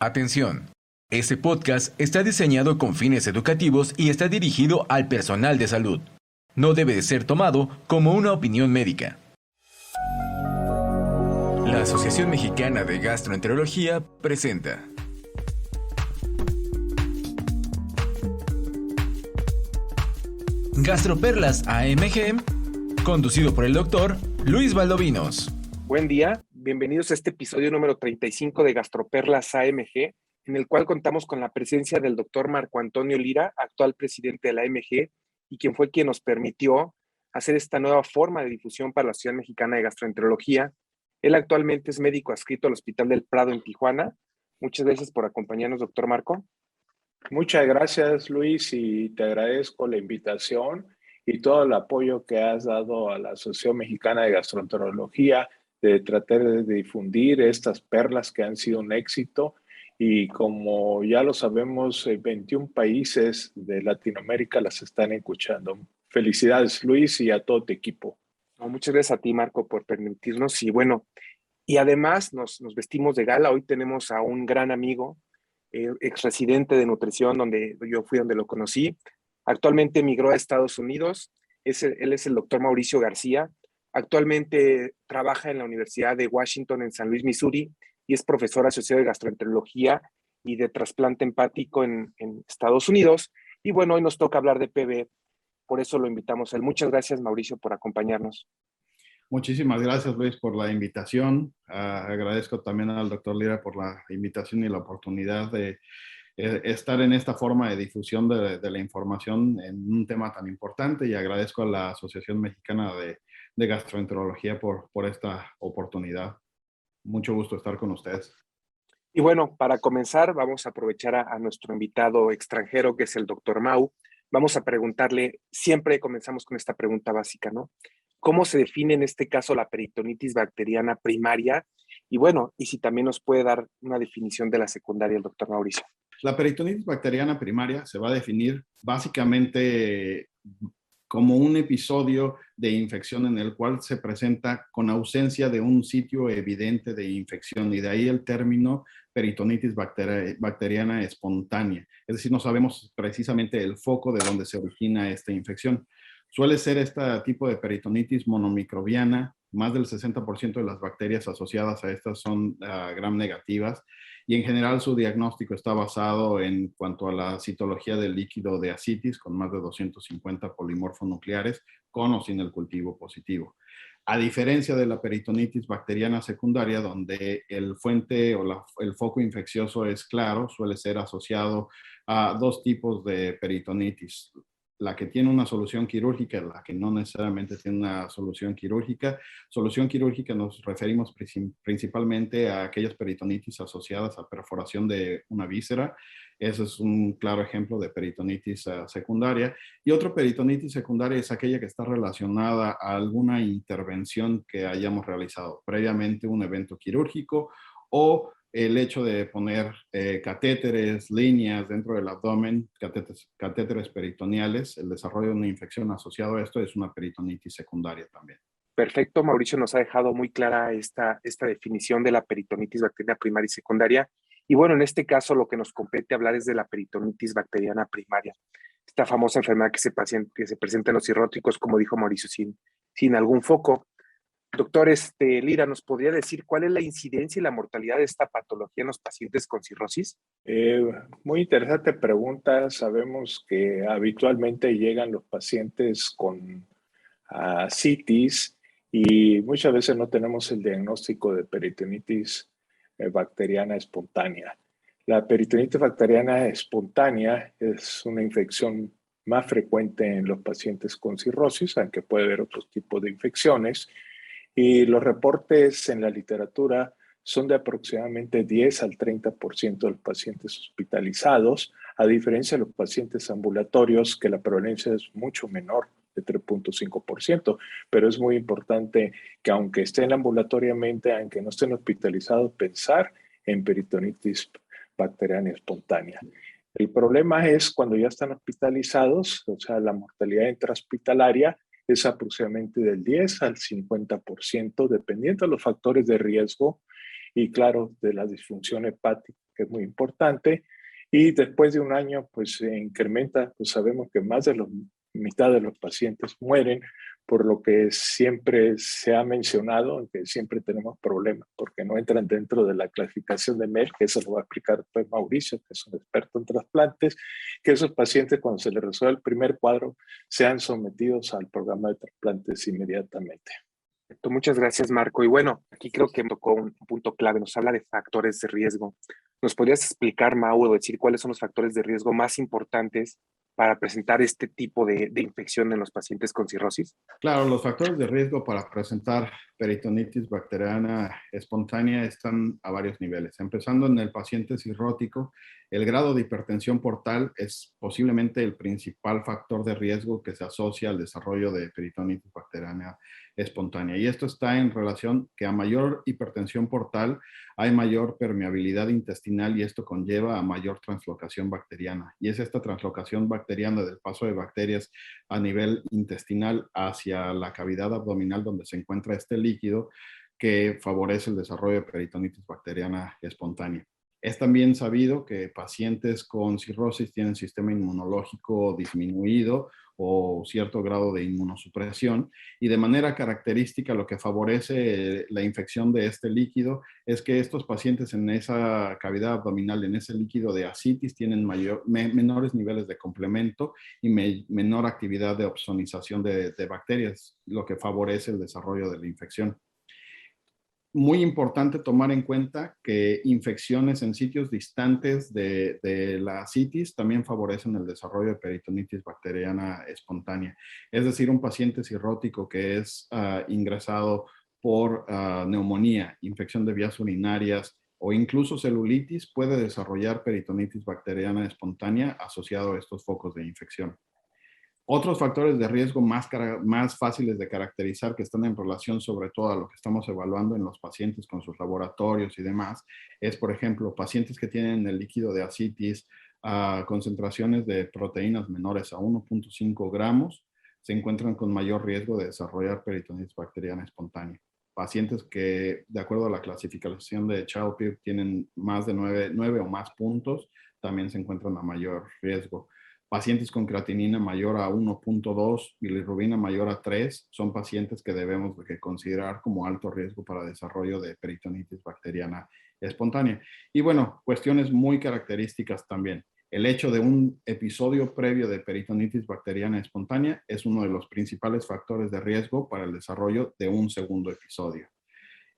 Atención. Este podcast está diseñado con fines educativos y está dirigido al personal de salud. No debe de ser tomado como una opinión médica. La Asociación Mexicana de Gastroenterología presenta Gastroperlas AMG, conducido por el doctor Luis Valdovinos. Buen día, bienvenidos a este episodio número 35 de Gastroperlas AMG, en el cual contamos con la presencia del doctor Marco Antonio Lira, actual presidente de la AMG, y quien nos permitió hacer esta nueva forma de difusión para la Asociación Mexicana de Gastroenterología. Él actualmente es médico adscrito al Hospital del Prado en Tijuana. Muchas gracias por acompañarnos, doctor Marco. Muchas gracias, Luis, y te agradezco la invitación y todo el apoyo que has dado a la Asociación Mexicana de Gastroenterología de tratar de difundir estas perlas que han sido un éxito. Y como ya lo sabemos, 21 países de Latinoamérica las están escuchando. Felicidades, Luis, y a todo tu equipo. Muchas gracias a ti, Marco, por permitirnos. Y además nos vestimos de gala. Hoy tenemos a un gran amigo, ex residente de nutrición, donde lo conocí. Actualmente emigró a Estados Unidos. Él es el doctor Mauricio García. Actualmente trabaja en la Universidad de Washington en San Luis, Missouri, y es profesor asociado de gastroenterología y de trasplante hepático en Estados Unidos. Y bueno, hoy nos toca hablar de PV, por eso lo invitamos a él. Muchas gracias, Mauricio, por acompañarnos. Muchísimas gracias, Luis, por la invitación. Agradezco también al doctor Lira por la invitación y la oportunidad de estar en esta forma de difusión de la información en un tema tan importante, y agradezco a la Asociación Mexicana de Gastroenterología por esta oportunidad. Mucho gusto estar con ustedes. Y bueno, para comenzar, vamos a aprovechar a nuestro invitado extranjero, que es el doctor Mau. Vamos a preguntarle, siempre comenzamos con esta pregunta básica, ¿no? ¿Cómo se define en este caso la peritonitis bacteriana primaria? Y bueno, y si también nos puede dar una definición de la secundaria el doctor Mauricio. La peritonitis bacteriana primaria se va a definir básicamente como un episodio de infección en el cual se presenta con ausencia de un sitio evidente de infección, y de ahí el término peritonitis bacteriana espontánea. Es decir, no sabemos precisamente el foco de donde se origina esta infección. Suele ser este tipo de peritonitis monomicrobiana. Más del 60% de las bacterias asociadas a estas son gram negativas, y en general su diagnóstico está basado en cuanto a la citología del líquido de ascitis con más de 250 polimorfonucleares, con o sin el cultivo positivo. A diferencia de la peritonitis bacteriana secundaria, donde el fuente o el foco infeccioso es claro, suele ser asociado a dos tipos de peritonitis: la que tiene una solución quirúrgica y la que no necesariamente tiene una solución quirúrgica. Solución quirúrgica nos referimos principalmente a aquellas peritonitis asociadas a perforación de una víscera. Ese es un claro ejemplo de peritonitis secundaria. Y otra peritonitis secundaria es aquella que está relacionada a alguna intervención que hayamos realizado previamente, un evento quirúrgico, o el hecho de poner catéteres, líneas dentro del abdomen, catéteres peritoneales. El desarrollo de una infección asociado a esto es una peritonitis secundaria también. Perfecto, Mauricio nos ha dejado muy clara esta definición de la peritonitis bacteriana primaria y secundaria. Y bueno, en este caso lo que nos compete hablar es de la peritonitis bacteriana primaria, esta famosa enfermedad que se presenta en los cirróticos, como dijo Mauricio, sin algún foco. Doctor Lira, ¿nos podría decir cuál es la incidencia y la mortalidad de esta patología en los pacientes con cirrosis? Muy interesante pregunta. Sabemos que habitualmente llegan los pacientes con citis y muchas veces no tenemos el diagnóstico de peritonitis bacteriana espontánea. La peritonitis bacteriana espontánea es una infección más frecuente en los pacientes con cirrosis, aunque puede haber otros tipos de infecciones. Y los reportes en la literatura son de aproximadamente 10 al 30% de los pacientes hospitalizados, a diferencia de los pacientes ambulatorios, que la prevalencia es mucho menor, de 3.5%. Pero es muy importante que, aunque estén ambulatoriamente, aunque no estén hospitalizados, pensar en peritonitis bacteriana espontánea. El problema es cuando ya están hospitalizados, o sea, la mortalidad intrahospitalaria es aproximadamente del 10 al 50%, dependiendo de los factores de riesgo y, claro, de la disfunción hepática que es muy importante. Y después de un año, pues se incrementa, pues sabemos que más de la mitad de los pacientes mueren, por lo que siempre se ha mencionado que siempre tenemos problemas porque no entran dentro de la clasificación de Merck, que eso lo va a explicar después Mauricio, que es un experto en trasplantes, que esos pacientes cuando se les resuelve el primer cuadro sean sometidos al programa de trasplantes inmediatamente. Muchas gracias, Marco. Y bueno, aquí creo que tocó un punto clave. Nos habla de factores de riesgo. ¿Nos podrías explicar, Mau, o decir cuáles son los factores de riesgo más importantes para presentar este tipo de infección en los pacientes con cirrosis? Claro, los factores de riesgo para presentar peritonitis bacteriana espontánea están a varios niveles. Empezando en el paciente cirrótico, el grado de hipertensión portal es posiblemente el principal factor de riesgo que se asocia al desarrollo de peritonitis bacteriana espontánea. Y esto está en relación que a mayor hipertensión portal hay mayor permeabilidad intestinal y esto conlleva a mayor translocación bacteriana. Y es esta translocación bacteriana del paso de bacterias a nivel intestinal hacia la cavidad abdominal donde se encuentra este líquido que favorece el desarrollo de peritonitis bacteriana espontánea. Es también sabido que pacientes con cirrosis tienen sistema inmunológico disminuido o cierto grado de inmunosupresión y de manera característica lo que favorece la infección de este líquido es que estos pacientes en esa cavidad abdominal, en ese líquido de ascitis, tienen menores niveles de complemento y menor actividad de opsonización de bacterias, lo que favorece el desarrollo de la infección. Muy importante tomar en cuenta que infecciones en sitios distantes de la ascitis también favorecen el desarrollo de peritonitis bacteriana espontánea. Es decir, un paciente cirrótico que es ingresado por neumonía, infección de vías urinarias o incluso celulitis puede desarrollar peritonitis bacteriana espontánea asociado a estos focos de infección. Otros factores de riesgo más fáciles de caracterizar que están en relación sobre todo a lo que estamos evaluando en los pacientes con sus laboratorios y demás, es por ejemplo pacientes que tienen el líquido de ascitis a concentraciones de proteínas menores a 1.5 gramos, se encuentran con mayor riesgo de desarrollar peritonitis bacteriana espontánea. Pacientes que, de acuerdo a la clasificación de Child-Pugh, tienen más de 9 o más puntos, también se encuentran a mayor riesgo. Pacientes con creatinina mayor a 1.2, bilirrubina mayor a 3, son pacientes que debemos de considerar como alto riesgo para desarrollo de peritonitis bacteriana espontánea. Y bueno, cuestiones muy características también. El hecho de un episodio previo de peritonitis bacteriana espontánea es uno de los principales factores de riesgo para el desarrollo de un segundo episodio.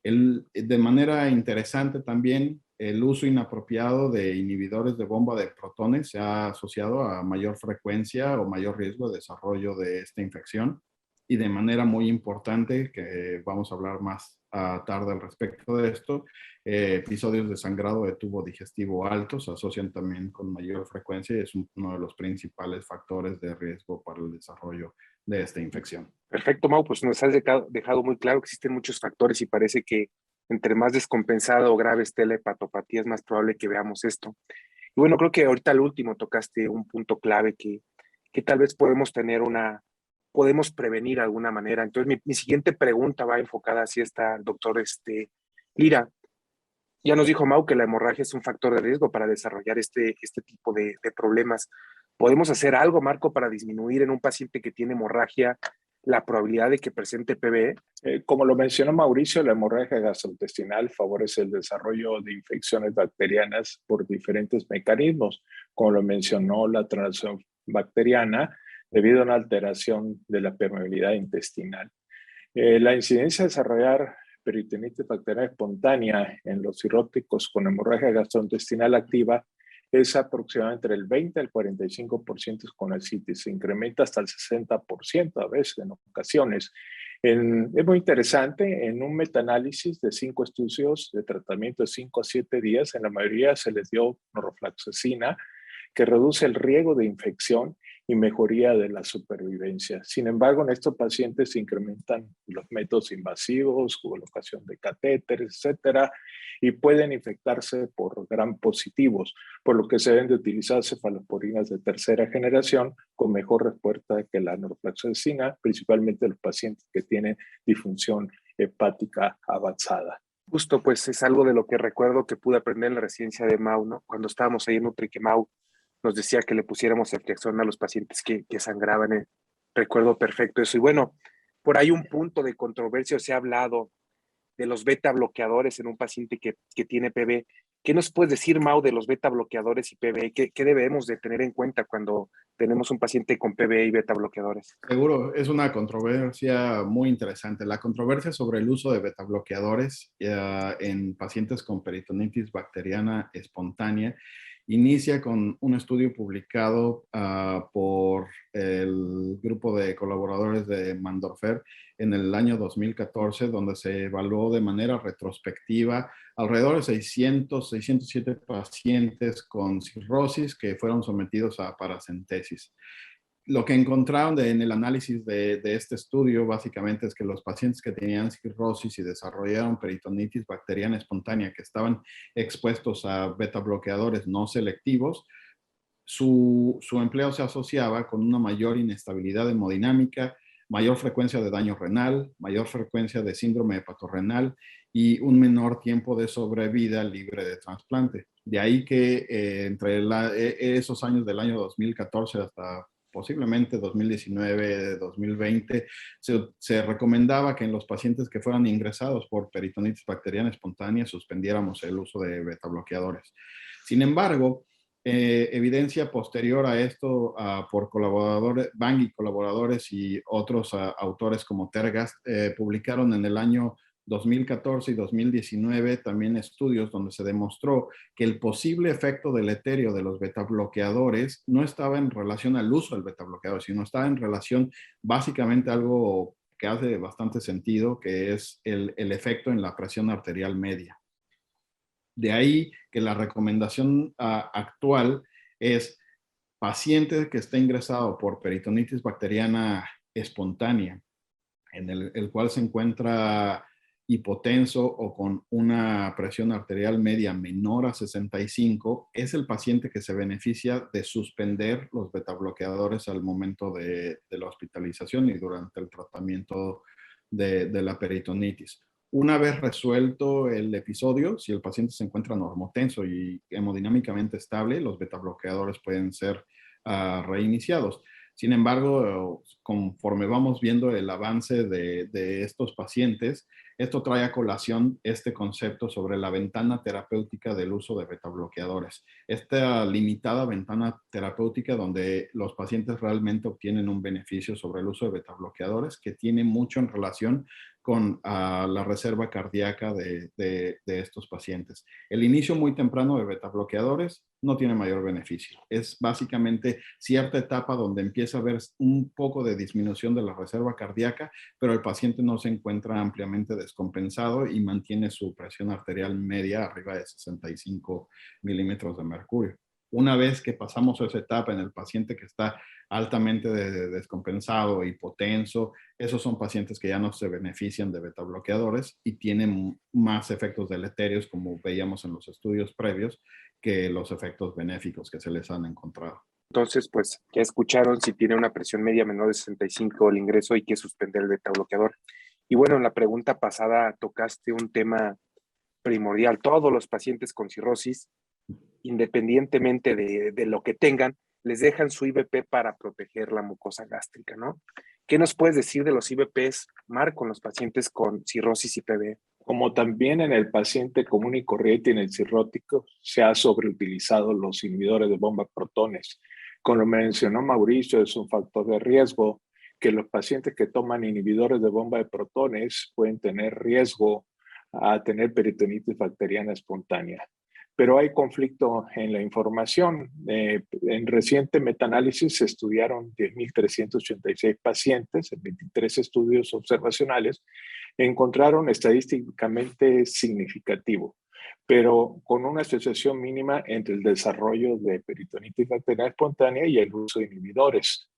De manera interesante también, el uso inapropiado de inhibidores de bomba de protones se ha asociado a mayor frecuencia o mayor riesgo de desarrollo de esta infección. Y de manera muy importante, que vamos a hablar más tarde al respecto de esto, episodios de sangrado de tubo digestivo alto se asocian también con mayor frecuencia y es uno de los principales factores de riesgo para el desarrollo de esta infección. Perfecto, Mau, pues nos has dejado muy claro que existen muchos factores y parece que entre más descompensada o grave esté la hepatopatía es más probable que veamos esto. Y bueno, creo que ahorita al último tocaste un punto clave que tal vez podemos prevenir de alguna manera. Entonces mi siguiente pregunta va enfocada hacia esta, doctor Lira. Ya nos dijo Mau que la hemorragia es un factor de riesgo para desarrollar este tipo de problemas. ¿Podemos hacer algo, Marco, para disminuir en un paciente que tiene hemorragia la probabilidad de que presente PBE? Como lo mencionó Mauricio, la hemorragia gastrointestinal favorece el desarrollo de infecciones bacterianas por diferentes mecanismos, como lo mencionó la transición bacteriana, debido a una alteración de la permeabilidad intestinal. La incidencia de desarrollar peritonitis bacteriana espontánea en los cirróticos con hemorragia gastrointestinal activa es aproximadamente entre el 20 al 45% con ascitis. Se incrementa hasta el 60% a veces en ocasiones. Es muy interesante, en un metaanálisis de 5 estudios de tratamiento de 5 a 7 días, en la mayoría se les dio norfloxacina, que reduce el riesgo de infección y mejoría de la supervivencia. Sin embargo, en estos pacientes se incrementan los métodos invasivos, colocación de catéteres, etcétera, y pueden infectarse por gram positivos, por lo que se deben de utilizar cefalosporinas de tercera generación con mejor respuesta que la norfloxacina, principalmente los pacientes que tienen disfunción hepática avanzada. Justo, pues es algo de lo que recuerdo que pude aprender en la residencia de Mau, ¿no? Cuando estábamos ahí en Nutri, que Mau nos decía que le pusiéramos ceftriaxona a los pacientes que sangraban. Recuerdo perfecto eso. Y bueno, por ahí un punto de controversia, se ha hablado de los beta bloqueadores en un paciente que tiene PV. ¿Qué nos puedes decir, Mau, de los beta bloqueadores y PV? ¿Qué debemos de tener en cuenta cuando tenemos un paciente con PV y beta bloqueadores? Seguro, es una controversia muy interesante. La controversia sobre el uso de betabloqueadores en pacientes con peritonitis bacteriana espontánea inicia con un estudio publicado por el grupo de colaboradores de Mandorfer en el año 2014, donde se evaluó de manera retrospectiva alrededor de 607 pacientes con cirrosis que fueron sometidos a paracentesis. Lo que encontraron en el análisis de este estudio básicamente es que los pacientes que tenían cirrosis y desarrollaron peritonitis bacteriana espontánea que estaban expuestos a beta bloqueadores no selectivos, su empleo se asociaba con una mayor inestabilidad hemodinámica, mayor frecuencia de daño renal, mayor frecuencia de síndrome hepatorrenal y un menor tiempo de sobrevida libre de trasplante. De ahí que entre esos años del año 2014 hasta posiblemente 2019, 2020, se recomendaba que en los pacientes que fueran ingresados por peritonitis bacteriana espontánea suspendiéramos el uso de beta bloqueadores. Sin embargo, evidencia posterior a esto por colaboradores, Bang y colaboradores y otros autores como Tergast, publicaron en el año 2014 y 2019 también estudios donde se demostró que el posible efecto deleterio de los betabloqueadores no estaba en relación al uso del betabloqueador, sino estaba en relación básicamente a algo que hace bastante sentido, que es el efecto en la presión arterial media. De ahí que la recomendación actual es paciente que esté ingresado por peritonitis bacteriana espontánea, en el cual se encuentra hipotenso o con una presión arterial media menor a 65, es el paciente que se beneficia de suspender los betabloqueadores al momento de la hospitalización y durante el tratamiento de la peritonitis. Una vez resuelto el episodio, si el paciente se encuentra normotenso y hemodinámicamente estable, los betabloqueadores pueden ser reiniciados. Sin embargo, conforme vamos viendo el avance de estos pacientes, esto trae a colación este concepto sobre la ventana terapéutica del uso de betabloqueadores. Esta limitada ventana terapéutica donde los pacientes realmente obtienen un beneficio sobre el uso de betabloqueadores que tiene mucho en relación con la reserva cardíaca de estos pacientes. El inicio muy temprano de betabloqueadores no tiene mayor beneficio. Es básicamente cierta etapa donde empieza a haber un poco de disminución de la reserva cardíaca, pero el paciente no se encuentra ampliamente descompensado y mantiene su presión arterial media arriba de 65 milímetros de mercurio. Una vez que pasamos esa etapa en el paciente que está altamente descompensado, hipotenso, esos son pacientes que ya no se benefician de betabloqueadores y tienen más efectos deleterios, como veíamos en los estudios previos, que los efectos benéficos que se les han encontrado. Entonces, pues ya escucharon, si tiene una presión media menor de 65 el ingreso, hay que suspender el betabloqueador. Y bueno, en la pregunta pasada tocaste un tema primordial. Todos los pacientes con cirrosis, independientemente de lo que tengan, les dejan su IVP para proteger la mucosa gástrica, ¿no? ¿Qué nos puedes decir de los IVPs, Marco, con los pacientes con cirrosis y PV? Como también en el paciente común y corriente y en el cirrótico, se ha sobreutilizado los inhibidores de bomba de protones. Como lo mencionó Mauricio, es un factor de riesgo que los pacientes que toman inhibidores de bomba de protones pueden tener riesgo a tener peritonitis bacteriana espontánea. Pero hay conflicto en la información. En reciente metaanálisis se estudiaron 10.386 pacientes en 23 estudios observacionales. Encontraron estadísticamente significativo, pero con una asociación mínima entre el desarrollo de peritonitis bacteriana espontánea y el uso de inhibidores,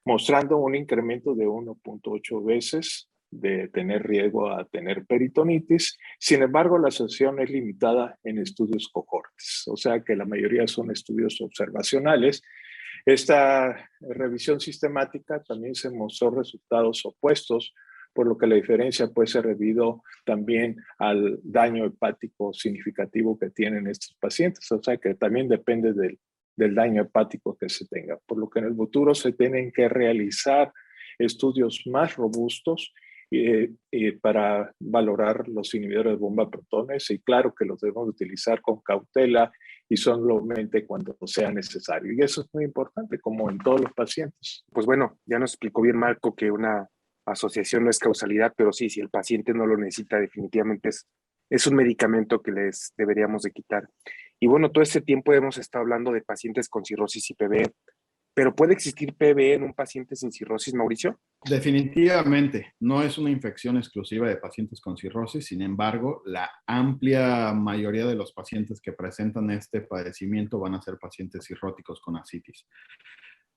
mostrando un incremento de 1.8 veces de tener riesgo a tener peritonitis. Sin embargo, la asociación es limitada en estudios cohortes, o sea que la mayoría son estudios observacionales. Esta revisión sistemática también se mostró resultados opuestos por lo que la diferencia puede ser debido también al daño hepático significativo que tienen estos pacientes, o sea que también depende del daño hepático que se tenga, por lo que en el futuro se tienen que realizar estudios más robustos para valorar los inhibidores de bomba de protones, y claro que los debemos utilizar con cautela y solamente cuando sea necesario. Y eso es muy importante, como en todos los pacientes. Pues bueno, ya nos explicó bien Marco que una asociación no es causalidad, pero sí, si el paciente no lo necesita, definitivamente es un medicamento que les deberíamos de quitar. Y bueno, todo este tiempo hemos estado hablando de pacientes con cirrosis y PBE, pero ¿puede existir PBE en un paciente sin cirrosis, Mauricio? Definitivamente, no es una infección exclusiva de pacientes con cirrosis, sin embargo, la amplia mayoría de los pacientes que presentan este padecimiento van a ser pacientes cirróticos con ascitis.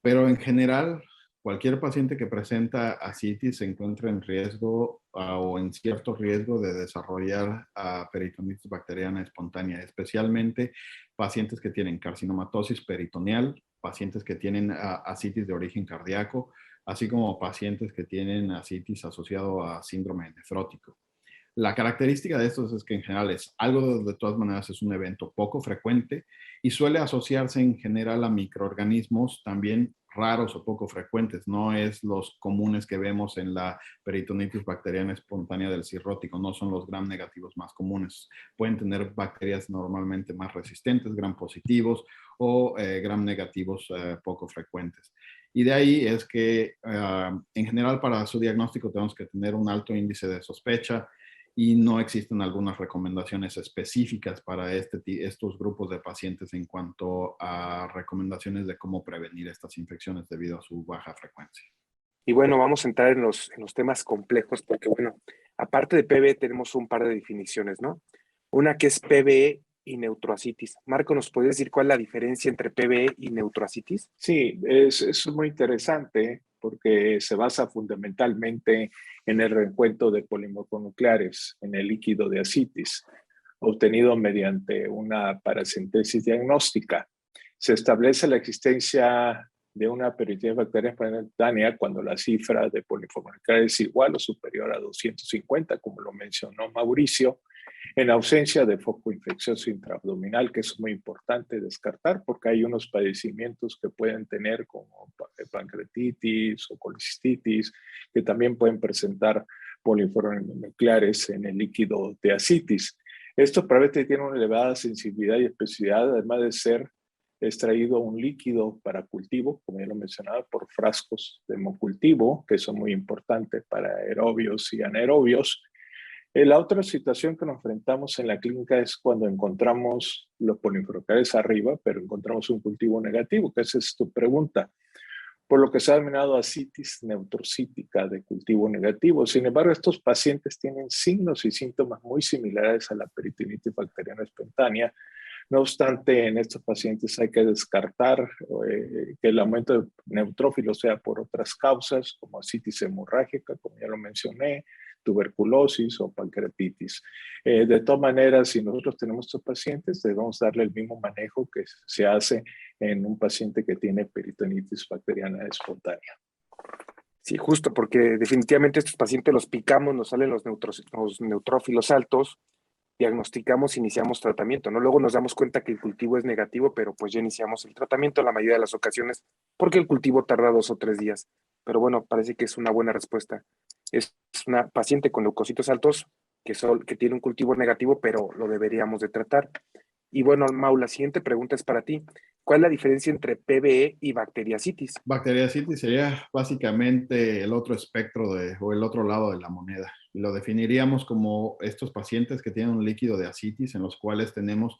Pero en general, cualquier paciente que presenta ascitis se encuentra en riesgo o en cierto riesgo de desarrollar peritonitis bacteriana espontánea, especialmente pacientes que tienen carcinomatosis peritoneal, pacientes que tienen ascitis de origen cardíaco, así como pacientes que tienen ascitis asociado a síndrome nefrótico. La característica de estos es que en general es algo, de todas maneras, es un evento poco frecuente y suele asociarse en general a microorganismos también raros o poco frecuentes. No es los comunes que vemos en la peritonitis bacteriana espontánea del cirrótico, no son los gram negativos más comunes. Pueden tener bacterias normalmente más resistentes, gram positivos o gram negativos poco frecuentes. Y de ahí es que en general para su diagnóstico tenemos que tener un alto índice de sospecha, y no existen algunas recomendaciones específicas para estos grupos de pacientes en cuanto a recomendaciones de cómo prevenir estas infecciones debido a su baja frecuencia. Y bueno, vamos a entrar en los temas complejos porque, bueno, aparte de PBE tenemos un par de definiciones, ¿no? Una que es PBE y neutroascitis. Marco, ¿nos puedes decir cuál es la diferencia entre PBE y neutroascitis? Sí, es muy interesante porque se basa fundamentalmente en el reencuentro de polimorfonucleares en el líquido de ascitis, obtenido mediante una paracentesis diagnóstica. Se establece la existencia de una peritonitis bacteriana espontánea cuando la cifra de polimorfonucleares es igual o superior a 250, como lo mencionó Mauricio, en ausencia de foco infeccioso intraabdominal, que es muy importante descartar porque hay unos padecimientos que pueden tener como pancreatitis o colicistitis que también pueden presentar polimorfonucleares en el líquido de ascitis. Esto probablemente tiene una elevada sensibilidad y especificidad, además de ser extraído un líquido para cultivo, como ya lo mencionaba, por frascos de hemocultivo, que son muy importantes para aerobios y anaerobios. La otra situación que nos enfrentamos en la clínica es cuando encontramos los polimorfonucleares arriba, pero encontramos un cultivo negativo, que esa es tu pregunta, por lo que se ha denominado ascitis neutrocítica de cultivo negativo. Sin embargo, estos pacientes tienen signos y síntomas muy similares a la peritonitis bacteriana espontánea. No obstante, en estos pacientes hay que descartar que el aumento de neutrófilos sea por otras causas, como ascitis hemorrágica, como ya lo mencioné, tuberculosis o pancreatitis. De todas maneras, si nosotros tenemos estos pacientes, debemos darle el mismo manejo que se hace en un paciente que tiene peritonitis bacteriana espontánea. Sí, justo, porque definitivamente estos pacientes los picamos, nos salen los neutrófilos altos, diagnosticamos, iniciamos tratamiento, ¿no? Luego nos damos cuenta que el cultivo es negativo, pero pues ya iniciamos el tratamiento en la mayoría de las ocasiones porque el cultivo tarda 2 o 3 días. Pero bueno, parece que es una buena respuesta. Es una paciente con leucocitos altos que tiene un cultivo negativo, pero lo deberíamos de tratar. Y bueno, Mau, la siguiente pregunta es para ti. ¿Cuál es la diferencia entre PBE y bacteriacitis? Bacteriacitis sería básicamente el otro espectro o el otro lado de la moneda. Lo definiríamos como estos pacientes que tienen un líquido de ascitis en los cuales tenemos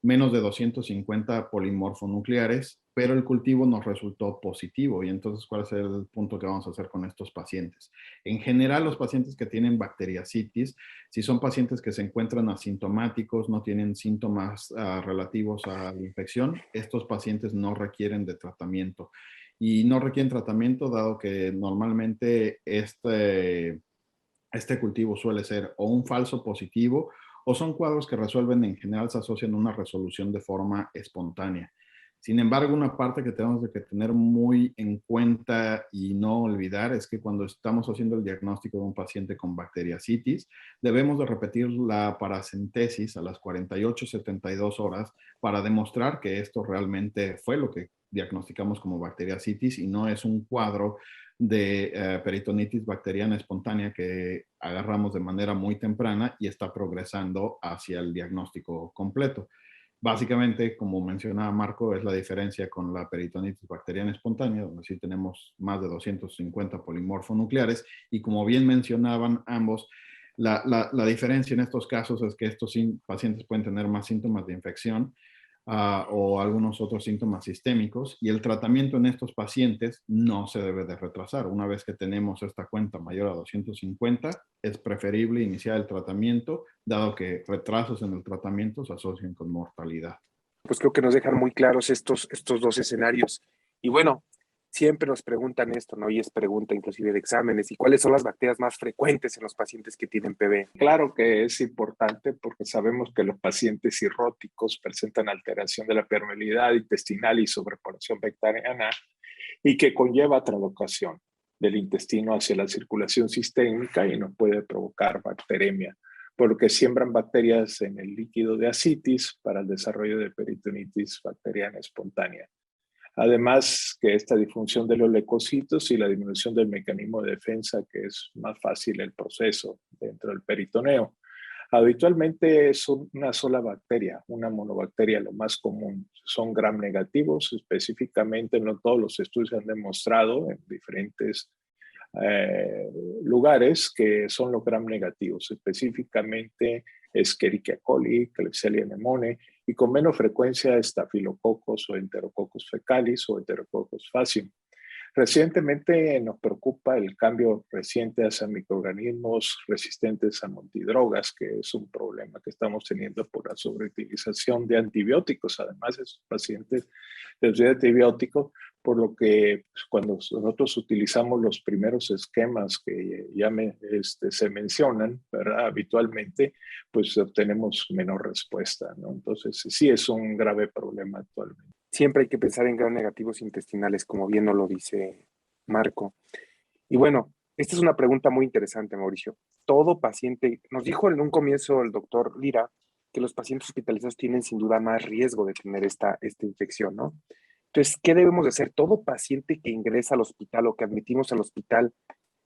menos de 250 polimorfonucleares, pero el cultivo nos resultó positivo. Y entonces, ¿cuál es el punto que vamos a hacer con estos pacientes? En general, los pacientes que tienen bacteriacitis, si son pacientes que se encuentran asintomáticos, no tienen síntomas relativos a la infección, estos pacientes no requieren de tratamiento. Y no requieren tratamiento dado que normalmente este cultivo suele ser o un falso positivo o son cuadros que resuelven, en general se asocian a una resolución de forma espontánea. Sin embargo, una parte que tenemos que tener muy en cuenta y no olvidar es que cuando estamos haciendo el diagnóstico de un paciente con bacteriacitis, debemos de repetir la paracentesis a las 48-72 horas para demostrar que esto realmente fue lo que diagnosticamos como bacteriacitis y no es un cuadro de peritonitis bacteriana espontánea que agarramos de manera muy temprana y está progresando hacia el diagnóstico completo. Básicamente, como mencionaba Marco, es la diferencia con la peritonitis bacteriana espontánea, donde sí tenemos más de 250 polimorfonucleares, y como bien mencionaban ambos, la diferencia en estos casos es que estos pacientes pueden tener más síntomas de infección o algunos otros síntomas sistémicos, y el tratamiento en estos pacientes no se debe de retrasar. Una vez que tenemos esta cuenta mayor a 250, es preferible iniciar el tratamiento, dado que retrasos en el tratamiento se asocian con mortalidad. Pues creo que nos dejan muy claros estos dos escenarios. Y bueno, siempre nos preguntan esto, ¿no? Y es pregunta inclusive de exámenes. ¿Y cuáles son las bacterias más frecuentes en los pacientes que tienen PB? Claro que es importante porque sabemos que los pacientes cirróticos presentan alteración de la permeabilidad intestinal y sobrepoblación bacteriana y que conlleva traslocalización del intestino hacia la circulación sistémica y nos puede provocar bacteremia, por lo que siembran bacterias en el líquido de ascitis para el desarrollo de peritonitis bacteriana espontánea. Además que esta disfunción de los leucocitos y la disminución del mecanismo de defensa, que es más fácil el proceso dentro del peritoneo. Habitualmente es una sola bacteria, una monobacteria, lo más común. Son gram negativos, específicamente no todos los estudios han demostrado en diferentes lugares que son los gram negativos, específicamente Escherichia coli, Klebsiella pneumoniae y con menos frecuencia Staphylococcus o Enterococcus fecalis o Enterococcus faecium. Recientemente nos preocupa el cambio reciente hacia microorganismos resistentes a multidrogas, que es un problema que estamos teniendo por la sobreutilización de antibióticos. Además, esos pacientes de antibióticos, por lo que cuando nosotros utilizamos los primeros esquemas que ya se mencionan, ¿verdad? Habitualmente, pues obtenemos menor respuesta, ¿no? Entonces, sí es un grave problema actualmente. Siempre hay que pensar en gram negativos intestinales, como bien nos lo dice Marco. Y bueno, esta es una pregunta muy interesante, Mauricio. Todo paciente, nos dijo en un comienzo el doctor Lira que los pacientes hospitalizados tienen sin duda más riesgo de tener esta infección, ¿no? Entonces, ¿qué debemos de hacer? Todo paciente que ingresa al hospital o que admitimos al hospital,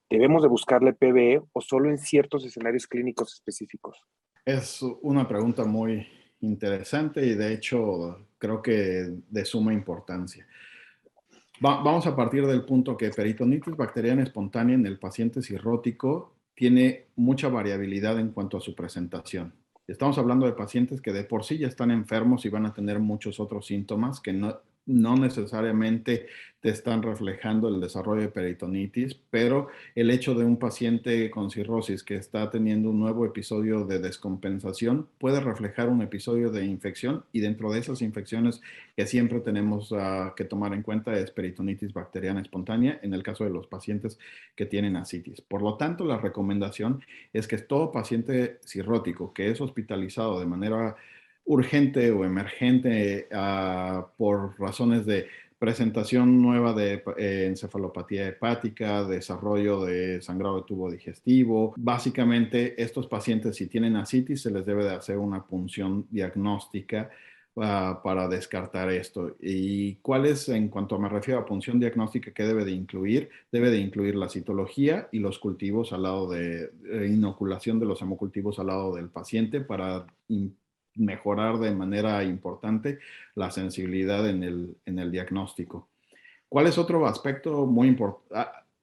¿debemos de buscarle PBE o solo en ciertos escenarios clínicos específicos? Es una pregunta muy interesante y de hecho creo que de suma importancia. Vamos a partir del punto que peritonitis bacteriana espontánea en el paciente cirrótico tiene mucha variabilidad en cuanto a su presentación. Estamos hablando de pacientes que de por sí ya están enfermos y van a tener muchos otros síntomas que no necesariamente te están reflejando el desarrollo de peritonitis, pero el hecho de un paciente con cirrosis que está teniendo un nuevo episodio de descompensación puede reflejar un episodio de infección, y dentro de esas infecciones que siempre tenemos que tomar en cuenta es peritonitis bacteriana espontánea en el caso de los pacientes que tienen ascitis. Por lo tanto, la recomendación es que todo paciente cirrótico que es hospitalizado de manera urgente o emergente por razones de presentación nueva de encefalopatía hepática, desarrollo de sangrado de tubo digestivo. Básicamente, estos pacientes, si tienen ascitis, se les debe de hacer una punción diagnóstica para descartar esto. ¿Y cuál es, en cuanto me refiero a punción diagnóstica, qué debe de incluir? Debe de incluir la citología y los cultivos al lado de inoculación de los hemocultivos al lado del paciente para mejorar de manera importante la sensibilidad en el diagnóstico. ¿Cuál es otro aspecto muy importante?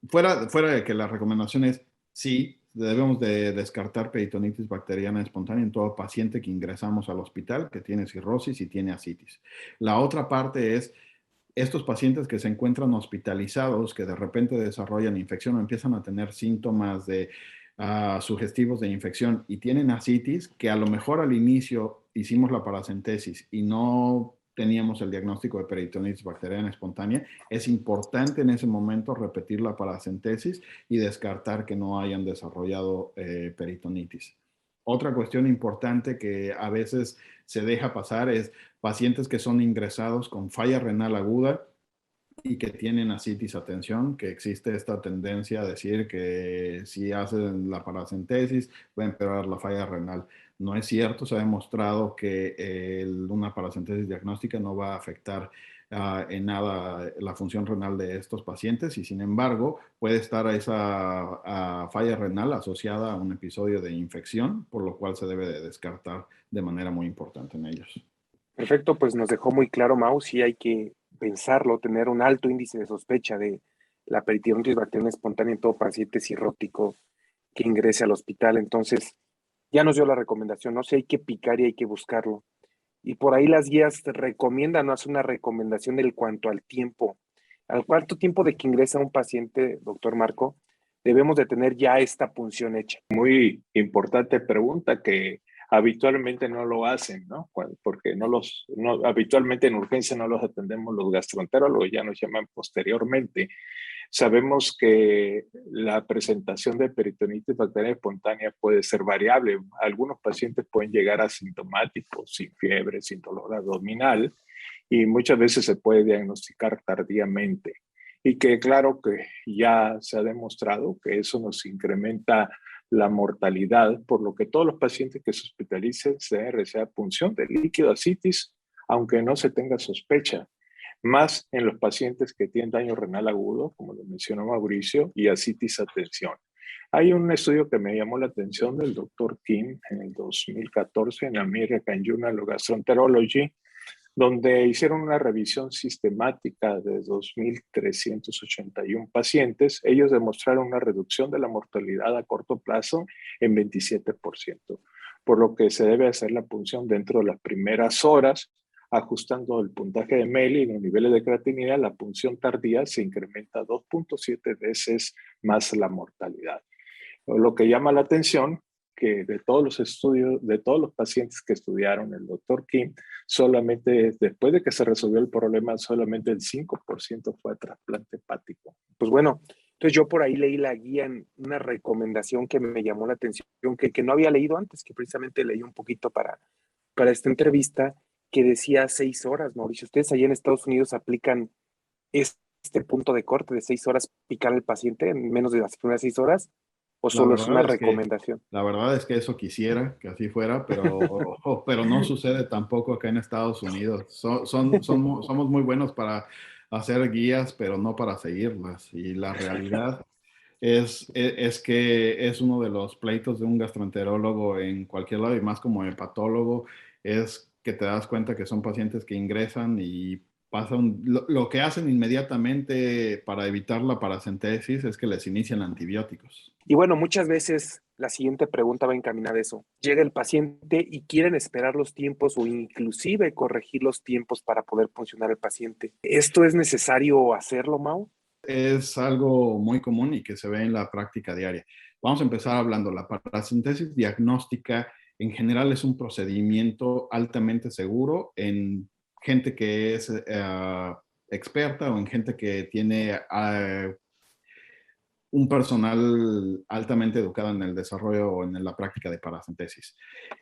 Fuera de que la recomendación es sí, debemos de descartar peritonitis bacteriana espontánea en todo paciente que ingresamos al hospital que tiene cirrosis y tiene ascitis. La otra parte es estos pacientes que se encuentran hospitalizados, que de repente desarrollan infección o empiezan a tener síntomas de sugestivos de infección y tienen ascitis, que a lo mejor al inicio hicimos la paracentesis y no teníamos el diagnóstico de peritonitis bacteriana espontánea, es importante en ese momento repetir la paracentesis y descartar que no hayan desarrollado peritonitis. Otra cuestión importante que a veces se deja pasar es pacientes que son ingresados con falla renal aguda y que tienen ascitis. Atención, que existe esta tendencia a decir que si hacen la paracentesis va a empeorar la falla renal. No es cierto, se ha demostrado que una paracentesis diagnóstica no va a afectar en nada la función renal de estos pacientes, y sin embargo puede estar esa falla renal asociada a un episodio de infección, por lo cual se debe de descartar de manera muy importante en ellos. Perfecto, pues nos dejó muy claro, Mau, sí hay que pensarlo, tener un alto índice de sospecha de la peritonitis bacteriana espontánea en todo paciente cirrótico que ingrese al hospital. Entonces, ya nos dio la recomendación, no sé, hay que picar y hay que buscarlo. Y por ahí las guías te recomiendan, no hace una recomendación en cuanto al tiempo. Al cuarto tiempo de que ingresa un paciente, doctor Marco, debemos de tener ya esta punción hecha. Muy importante pregunta que habitualmente no lo hacen, ¿no? Porque habitualmente en urgencia no los atendemos los gastroenterólogos, ya nos llaman posteriormente. Sabemos que la presentación de peritonitis bacteriana espontánea puede ser variable. Algunos pacientes pueden llegar asintomáticos, sin fiebre, sin dolor abdominal, y muchas veces se puede diagnosticar tardíamente. Y que claro que ya se ha demostrado que eso nos incrementa la mortalidad, por lo que todos los pacientes que se hospitalicen se deben realizar punción de líquido ascitis, aunque no se tenga sospecha, más en los pacientes que tienen daño renal agudo, como lo mencionó Mauricio, y ascitis a tensión. Hay un estudio que me llamó la atención del doctor Kim en el 2014 en la American Journal of Gastroenterology, donde hicieron una revisión sistemática de 2.381 pacientes. Ellos demostraron una reducción de la mortalidad a corto plazo en 27%, por lo que se debe hacer la punción dentro de las primeras horas, ajustando el puntaje de Meli y los niveles de creatinina. La punción tardía se incrementa 2.7 veces más la mortalidad. Lo que llama la atención que de todos los estudios, de todos los pacientes que estudiaron el doctor Kim, solamente después de que se resolvió el problema, solamente el 5% fue a trasplante hepático. Pues bueno, entonces yo por ahí leí la guía en una recomendación que me llamó la atención, que no había leído antes, que precisamente leí un poquito para esta entrevista, que decía 6 horas, Mauricio. ¿Ustedes allá en Estados Unidos aplican este punto de corte de 6 horas picar al paciente en menos de las primeras 6 horas? ¿O La solo es una verdad es que, recomendación? la verdad es que eso quisiera que así fuera, pero no sucede tampoco acá en Estados Unidos. Somos muy buenos para hacer guías, pero no para seguirlas. Y la realidad es que es uno de los pleitos de un gastroenterólogo en cualquier lado, y más como hepatólogo, es que te das cuenta que son pacientes que ingresan y pasan, lo que hacen inmediatamente para evitar la paracentesis es que les inician antibióticos. Y bueno, muchas veces la siguiente pregunta va encaminada a eso. Llega el paciente y quieren esperar los tiempos o inclusive corregir los tiempos para poder funcionar el paciente. ¿Esto es necesario hacerlo, Mau? Es algo muy común y que se ve en la práctica diaria. Vamos a empezar hablando. La paracentesis diagnóstica en general es un procedimiento altamente seguro en gente que es experta o en gente que tiene un personal altamente educado en el desarrollo o en la práctica de paracentesis.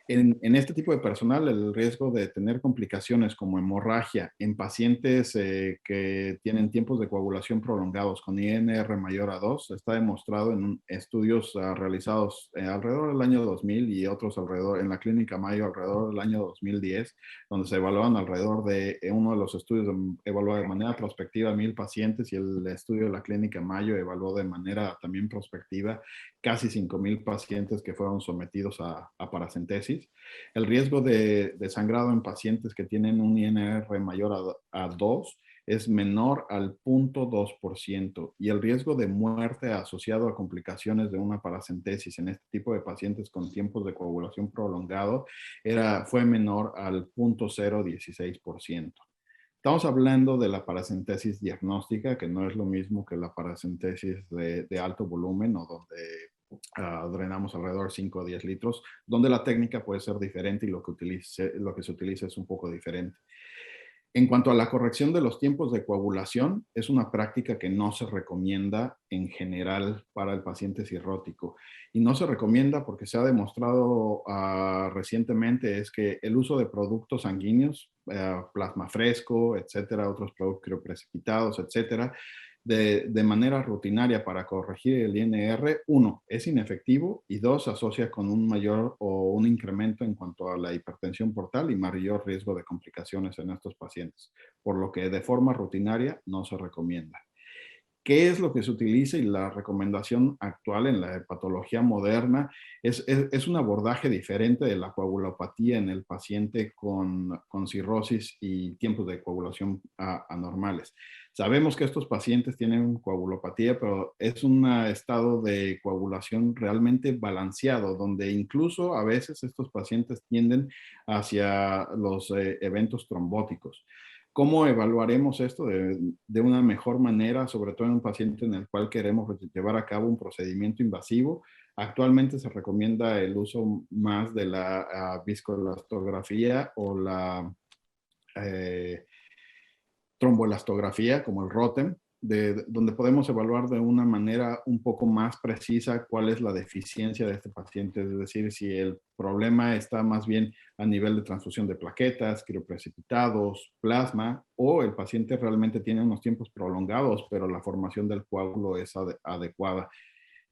En este tipo de personal, el riesgo de tener complicaciones como hemorragia en pacientes que tienen tiempos de coagulación prolongados con INR mayor a 2 está demostrado en estudios realizados alrededor del año 2000 y otros alrededor en la clínica Mayo alrededor del año 2010, donde se evaluaban alrededor de uno de los estudios evaluó de manera prospectiva a 1,000 pacientes, y el estudio de la clínica Mayo evaluó de manera también prospectiva casi 5,000 pacientes que fueron sometidos a paracentesis. El riesgo de sangrado en pacientes que tienen un INR mayor a 2 es menor al 0.2%, y el riesgo de muerte asociado a complicaciones de una paracentesis en este tipo de pacientes con tiempos de coagulación prolongado fue menor al 0.016%. Estamos hablando de la paracentesis diagnóstica, que no es lo mismo que la paracentesis de alto volumen, o donde drenamos alrededor de 5 o 10 litros, donde la técnica puede ser diferente y lo que se utiliza es un poco diferente. En cuanto a la corrección de los tiempos de coagulación, es una práctica que no se recomienda en general para el paciente cirrótico. Y no se recomienda porque se ha demostrado recientemente es que el uso de productos sanguíneos, plasma fresco, etcétera, otros productos crioprecipitados, etcétera, de manera rutinaria para corregir el INR, uno, es inefectivo y dos, se asocia con un mayor o un incremento en cuanto a la hipertensión portal y mayor riesgo de complicaciones en estos pacientes, por lo que de forma rutinaria no se recomienda. ¿Qué es lo que se utiliza? Y la recomendación actual en la hepatología moderna es un abordaje diferente de la coagulopatía en el paciente con cirrosis y tiempos de coagulación anormales. Sabemos que estos pacientes tienen coagulopatía, pero es un estado de coagulación realmente balanceado, donde incluso a veces estos pacientes tienden hacia los eventos trombóticos. ¿Cómo evaluaremos esto de una mejor manera, sobre todo en un paciente en el cual queremos llevar a cabo un procedimiento invasivo? Actualmente se recomienda el uso más de la viscoelastografía o la tromboelastografía, como el ROTEM, donde podemos evaluar de una manera un poco más precisa cuál es la deficiencia de este paciente, es decir, si el problema está más bien a nivel de transfusión de plaquetas, crioprecipitados, plasma, o el paciente realmente tiene unos tiempos prolongados, pero la formación del coágulo es adecuada.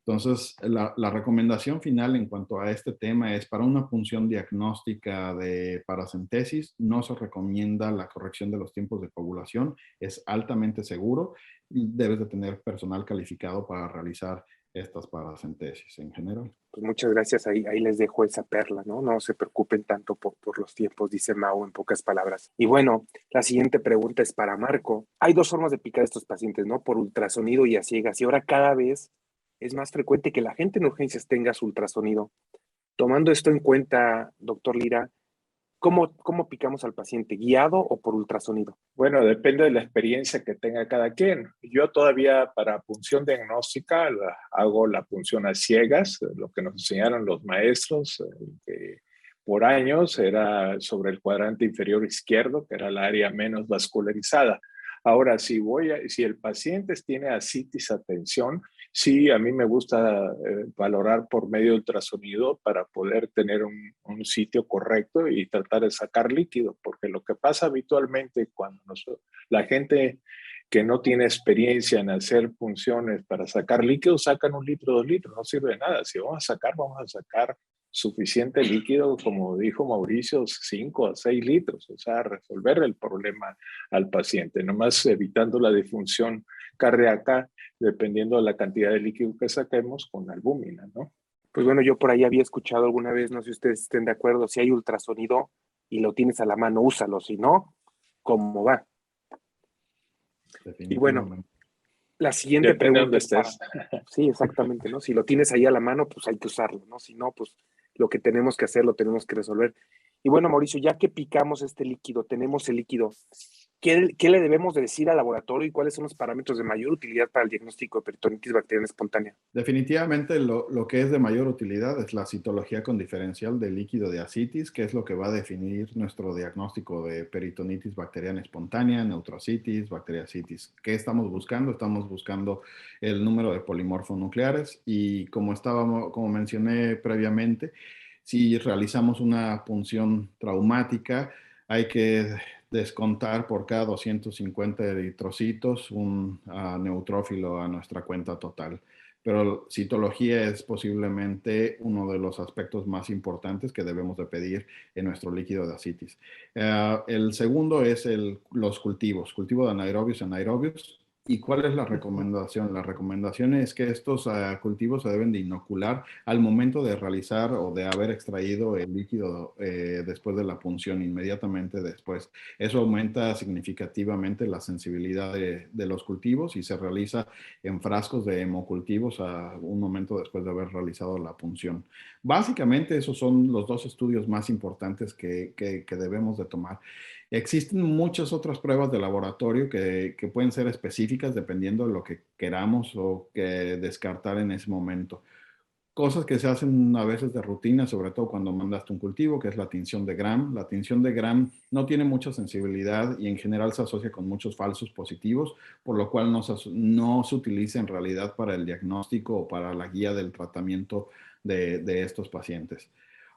Entonces, la recomendación final en cuanto a este tema es para una punción diagnóstica de paracentesis, no se recomienda la corrección de los tiempos de coagulación, es altamente seguro y debes de tener personal calificado para realizar estas paracentesis en general. Pues muchas gracias, ahí les dejo esa perla, ¿no? No se preocupen tanto por los tiempos, dice Mau en pocas palabras. Y bueno, la siguiente pregunta es para Marco. Hay dos formas de picar a estos pacientes, ¿no? Por ultrasonido y a ciegas. Y ahora cada vez es más frecuente que la gente en urgencias tenga su ultrasonido. Tomando esto en cuenta, doctor Lira, ¿cómo picamos al paciente? ¿Guiado o por ultrasonido? Bueno, depende de la experiencia que tenga cada quien. Yo todavía para punción diagnóstica hago la punción a ciegas, lo que nos enseñaron los maestros, que por años era sobre el cuadrante inferior izquierdo, que era el área menos vascularizada. Ahora, si el paciente tiene ascitis a tensión, sí, a mí me gusta valorar por medio de ultrasonido para poder tener un sitio correcto y tratar de sacar líquido, porque lo que pasa habitualmente cuando la gente que no tiene experiencia en hacer punciones para sacar líquido, sacan 1 litro, 2 litros, no sirve de nada. Si vamos a sacar suficiente líquido, como dijo Mauricio, 5 a 6 litros, o sea, resolver el problema al paciente, nomás evitando la disfunción cardíaca, dependiendo de la cantidad de líquido que saquemos con albúmina, ¿no? Pues bueno, yo por ahí había escuchado alguna vez, no sé si ustedes estén de acuerdo, si hay ultrasonido y lo tienes a la mano, úsalo, si no, ¿cómo va? Y bueno, la siguiente pregunta es para... Sí, exactamente, ¿no? Si lo tienes ahí a la mano, pues hay que usarlo, ¿no? Si no, pues lo que tenemos que hacer lo tenemos que resolver. Y bueno, Mauricio, ya que picamos este líquido, tenemos el líquido, ¿qué le debemos de decir al laboratorio y cuáles son los parámetros de mayor utilidad para el diagnóstico de peritonitis bacteriana espontánea? Definitivamente lo que es de mayor utilidad es la citología con diferencial del líquido de ascitis, que es lo que va a definir nuestro diagnóstico de peritonitis bacteriana espontánea, neutrocitis, bacteriacitis. ¿Qué estamos buscando? Estamos buscando el número de polimorfonucleares y como mencioné previamente, si realizamos una punción traumática, hay que descontar por cada 250 eritrocitos un neutrófilo a nuestra cuenta total. Pero citología es posiblemente uno de los aspectos más importantes que debemos de pedir en nuestro líquido de ascitis. El segundo es los cultivos, cultivo de anaerobios y anaerobios. ¿Y cuál es la recomendación? La recomendación es que estos cultivos se deben de inocular al momento de realizar o de haber extraído el líquido después de la punción, inmediatamente después. Eso aumenta significativamente la sensibilidad de los cultivos y se realiza en frascos de hemocultivos a un momento después de haber realizado la punción. Básicamente esos son los dos estudios más importantes que debemos de tomar. Existen muchas otras pruebas de laboratorio que pueden ser específicas dependiendo de lo que queramos o que descartar en ese momento. Cosas que se hacen a veces de rutina, sobre todo cuando mandaste un cultivo, que es la tinción de Gram. La tinción de Gram no tiene mucha sensibilidad y en general se asocia con muchos falsos positivos, por lo cual no se utiliza en realidad para el diagnóstico o para la guía del tratamiento de estos pacientes.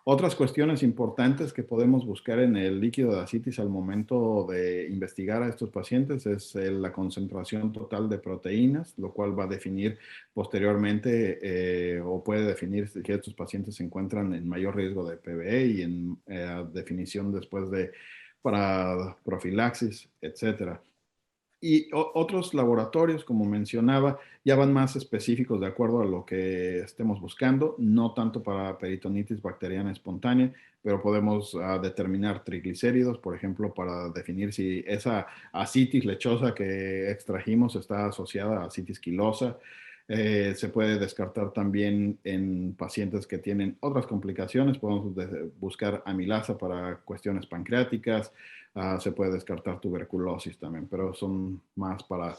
Otras cuestiones importantes que podemos buscar en el líquido de ascitis al momento de investigar a estos pacientes es la concentración total de proteínas, lo cual va a definir posteriormente o puede definir si estos pacientes se encuentran en mayor riesgo de PBE y en definición después para profilaxis, etcétera. Y otros laboratorios, como mencionaba, ya van más específicos de acuerdo a lo que estemos buscando, no tanto para peritonitis bacteriana espontánea, pero podemos determinar triglicéridos, por ejemplo, para definir si esa ascitis lechosa que extrajimos está asociada a ascitis quilosa. Se puede descartar también en pacientes que tienen otras complicaciones. Podemos buscar amilasa para cuestiones pancreáticas. Se puede descartar tuberculosis también, pero son más para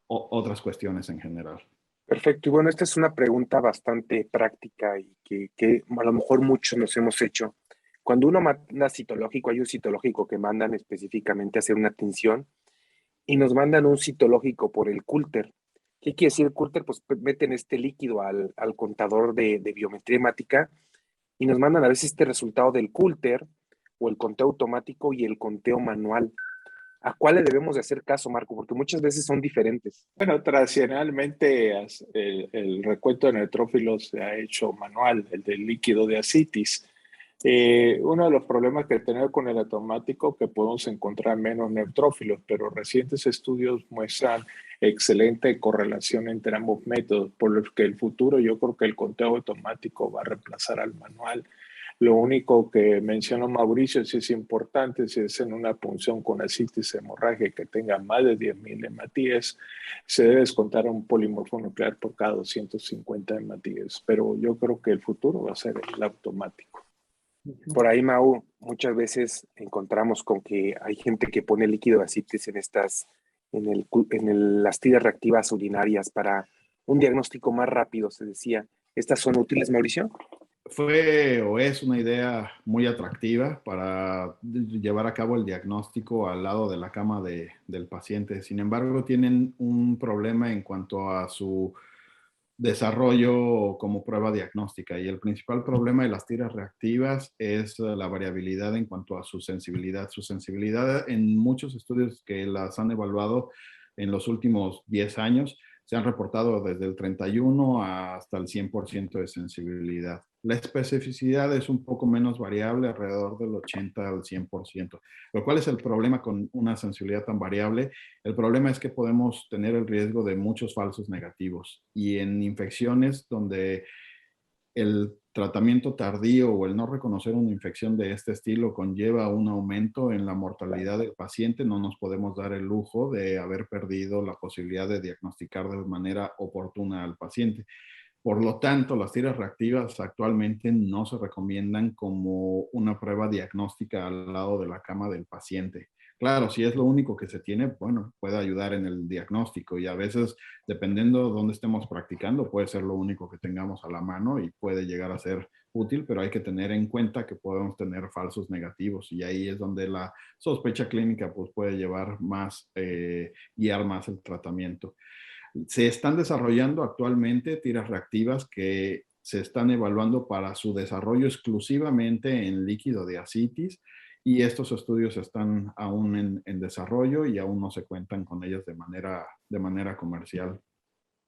otras cuestiones en general. Perfecto. Y bueno, esta es una pregunta bastante práctica y que a lo mejor muchos nos hemos hecho. Cuando uno manda citológico, hay un citológico que mandan específicamente a hacer una tinción y nos mandan un citológico por el cúlter. ¿Qué quiere decir el cúlter? Pues meten este líquido al contador de biometría hemática y nos mandan a veces este resultado del cúlter o el conteo automático y el conteo manual. ¿A cuál le debemos de hacer caso, Marco? Porque muchas veces son diferentes. Bueno, tradicionalmente el recuento de neutrófilos se ha hecho manual, el del líquido de ascitis. Uno de los problemas que tenemos con el automático es que podemos encontrar menos neutrófilos, pero recientes estudios muestran excelente correlación entre ambos métodos, por lo que el futuro yo creo que el conteo automático va a reemplazar al manual. Lo único que mencionó Mauricio, si es importante, si es en una punción con ascitis hemorrágica que tenga más de 10.000 hematíes, se debe descontar un polimorfo nuclear por cada 250 hematíes. Pero yo creo que el futuro va a ser el automático. Por ahí, Mau, muchas veces encontramos con que hay gente que pone líquido de ascites las tiras reactivas urinarias para un diagnóstico más rápido, se decía. ¿Estas son útiles, Mauricio? Fue o es una idea muy atractiva para llevar a cabo el diagnóstico al lado de la cama del paciente. Sin embargo, tienen un problema en cuanto a su desarrollo como prueba diagnóstica. Y el principal problema de las tiras reactivas es la variabilidad en cuanto a su sensibilidad. Su sensibilidad en muchos estudios que las han evaluado en los últimos 10 años se han reportado desde el 31 hasta el 100% de sensibilidad. La especificidad es un poco menos variable, alrededor del 80 al 100%. Lo cual es el problema con una sensibilidad tan variable. El problema es que podemos tener el riesgo de muchos falsos negativos y en infecciones donde el tratamiento tardío o el no reconocer una infección de este estilo conlleva un aumento en la mortalidad del paciente, no nos podemos dar el lujo de haber perdido la posibilidad de diagnosticar de manera oportuna al paciente. Por lo tanto, las tiras reactivas actualmente no se recomiendan como una prueba diagnóstica al lado de la cama del paciente. Claro, si es lo único que se tiene, bueno, puede ayudar en el diagnóstico y a veces, dependiendo de dónde estemos practicando, puede ser lo único que tengamos a la mano y puede llegar a ser útil, pero hay que tener en cuenta que podemos tener falsos negativos y ahí es donde la sospecha clínica pues, puede llevar más, guiar más el tratamiento. Se están desarrollando actualmente tiras reactivas que se están evaluando para su desarrollo exclusivamente en líquido de ascitis y estos estudios están aún en desarrollo y aún no se cuentan con ellas de manera comercial.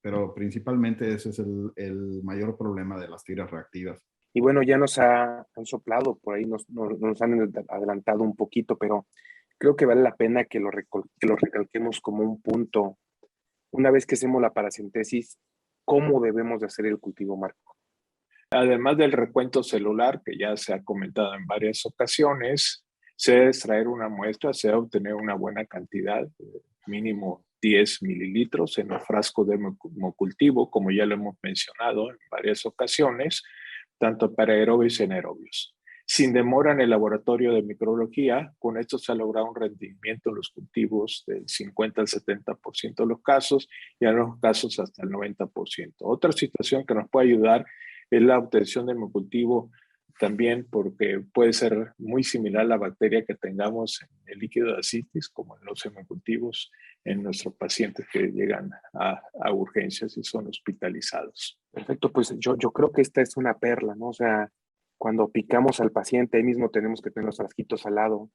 Pero principalmente ese es el mayor problema de las tiras reactivas. Y bueno, ya han soplado, por ahí nos han adelantado un poquito, pero creo que vale la pena que lo recalquemos como un punto. Una vez que hacemos la paracentesis, ¿cómo debemos de hacer el cultivo, Marco? Además del recuento celular, que ya se ha comentado en varias ocasiones, se debe extraer una muestra, se debe obtener una buena cantidad, mínimo 10 mililitros en el frasco de hemocultivo, como ya lo hemos mencionado en varias ocasiones, tanto para aerobios y anaerobios. Sin demora en el laboratorio de microbiología, con esto se ha logrado un rendimiento en los cultivos del 50 al 70% de los casos y en los casos hasta el 90%. Otra situación que nos puede ayudar es la obtención de hemocultivo también, porque puede ser muy similar a la bacteria que tengamos en el líquido de ascitis como en los hemocultivos en nuestros pacientes que llegan a urgencias y son hospitalizados. Perfecto, pues yo creo que esta es una perla, ¿no? O sea, cuando picamos al paciente, ahí mismo tenemos que tener los frasquitos al lado,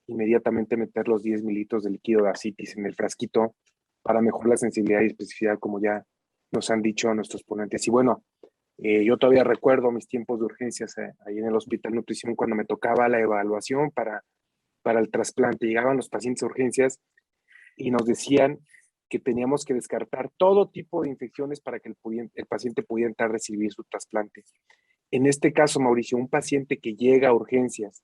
inmediatamente meter los 10 mililitros de líquido de ascitis en el frasquito para mejorar la sensibilidad y especificidad, como ya nos han dicho nuestros ponentes. Y bueno, yo todavía recuerdo mis tiempos de urgencias ahí en el Hospital Nutrición cuando me tocaba la evaluación para el trasplante. Llegaban los pacientes a urgencias y nos decían que teníamos que descartar todo tipo de infecciones para que el paciente pudiera entrar a recibir su trasplante. En este caso, Mauricio, un paciente que llega a urgencias,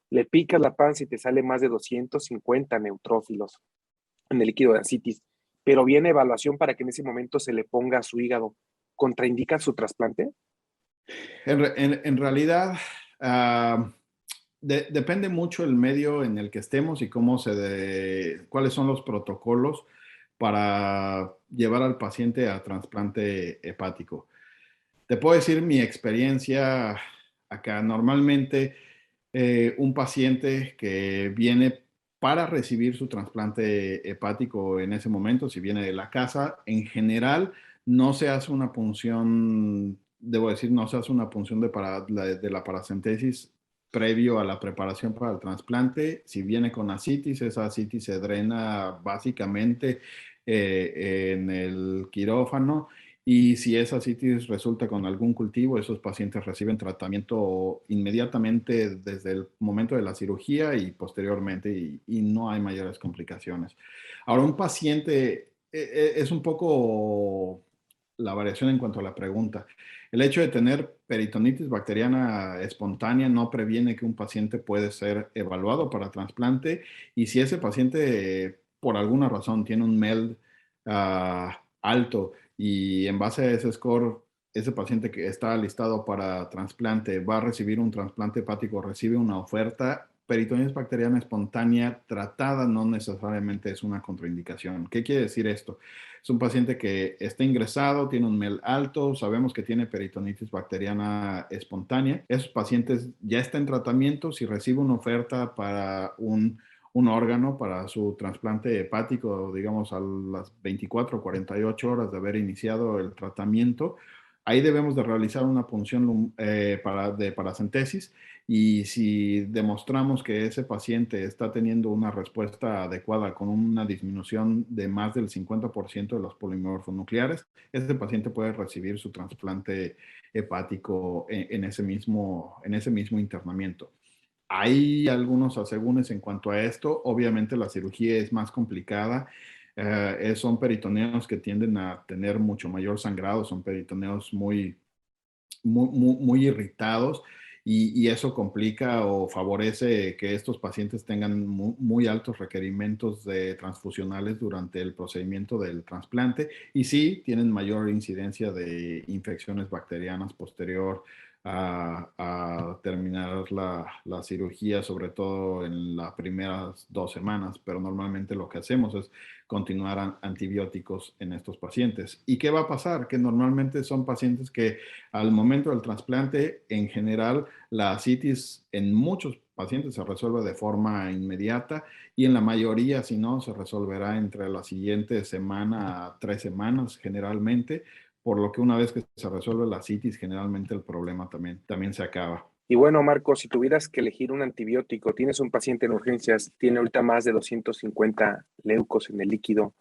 le picas la panza y te sale más de 250 neutrófilos en el líquido de ascitis, pero viene evaluación para que en ese momento se le ponga a su hígado. ¿Contraindica su trasplante? En realidad, depende mucho el medio en el que estemos y cuáles son los protocolos para llevar al paciente a trasplante hepático. Te puedo decir mi experiencia acá. Normalmente, un paciente que viene para recibir su trasplante hepático en ese momento, si viene de la casa, en general no se hace una punción, debo decir, no se hace una punción de la paracentesis previo a la preparación para el trasplante. Si viene con ascitis, esa ascitis se drena básicamente en el quirófano. Y si esa ascitis resulta con algún cultivo, esos pacientes reciben tratamiento inmediatamente desde el momento de la cirugía y posteriormente, y no hay mayores complicaciones. Ahora, un paciente, es un poco la variación en cuanto a la pregunta. El hecho de tener peritonitis bacteriana espontánea no previene que un paciente puede ser evaluado para trasplante, y si ese paciente por alguna razón tiene un MELD alto, y en base a ese score, ese paciente que está listado para trasplante va a recibir un trasplante hepático, recibe una oferta, peritonitis bacteriana espontánea tratada no necesariamente es una contraindicación. ¿Qué quiere decir esto? Es un paciente que está ingresado, tiene un MEL alto, sabemos que tiene peritonitis bacteriana espontánea. Esos pacientes ya están en tratamiento. Si recibe una oferta para un órgano para su trasplante hepático, digamos, a las 24 o 48 horas de haber iniciado el tratamiento, ahí debemos de realizar una punción de paracentesis, y si demostramos que ese paciente está teniendo una respuesta adecuada con una disminución de más del 50% de los polimorfonucleares, ese paciente puede recibir su trasplante hepático en ese mismo internamiento. Hay algunos asegúnes en cuanto a esto. Obviamente la cirugía es más complicada. Son peritoneos que tienden a tener mucho mayor sangrado, son peritoneos muy irritados, y eso complica o favorece que estos pacientes tengan muy altos requerimientos de transfusionales durante el procedimiento del trasplante, y sí tienen mayor incidencia de infecciones bacterianas posterior a terminar la cirugía, sobre todo en las primeras 2 semanas, pero normalmente lo que hacemos es continuar antibióticos en estos pacientes. ¿Y qué va a pasar? Que normalmente son pacientes que al momento del trasplante, en general, la ascitis en muchos pacientes se resuelve de forma inmediata, y en la mayoría, si no, se resolverá entre la siguiente semana a 3 semanas generalmente, por lo que una vez que se resuelve la ascitis, generalmente el problema también se acaba. Y bueno, Marco, si tuvieras que elegir un antibiótico, tienes un paciente en urgencias, tiene ahorita más de 250 leucos en el líquido,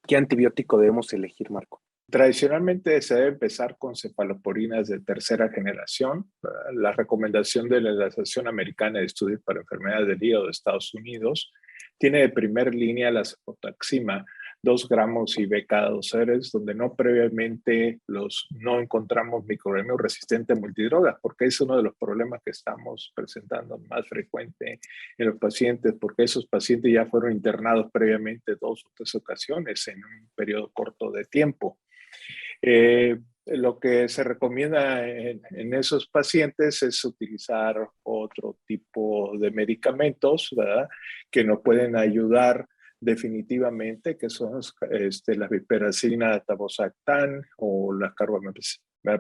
¿qué antibiótico debemos elegir, Marco? Tradicionalmente se debe empezar con cefaloporinas de tercera generación. La recomendación de la Asociación Americana de Estudios para Enfermedades del Hígado de Estados Unidos tiene de primer línea la cefotaxima, 2 gramos IV cada 2 horas, donde no previamente no encontramos microrremio resistente a multidrogas, porque es uno de los problemas que estamos presentando más frecuente en los pacientes, porque esos pacientes ya fueron internados previamente 2 o 3 ocasiones en un periodo corto de tiempo. Lo que se recomienda en esos pacientes es utilizar otro tipo de medicamentos, ¿verdad?, que nos pueden ayudar definitivamente, que son la piperacina, tabozactán o la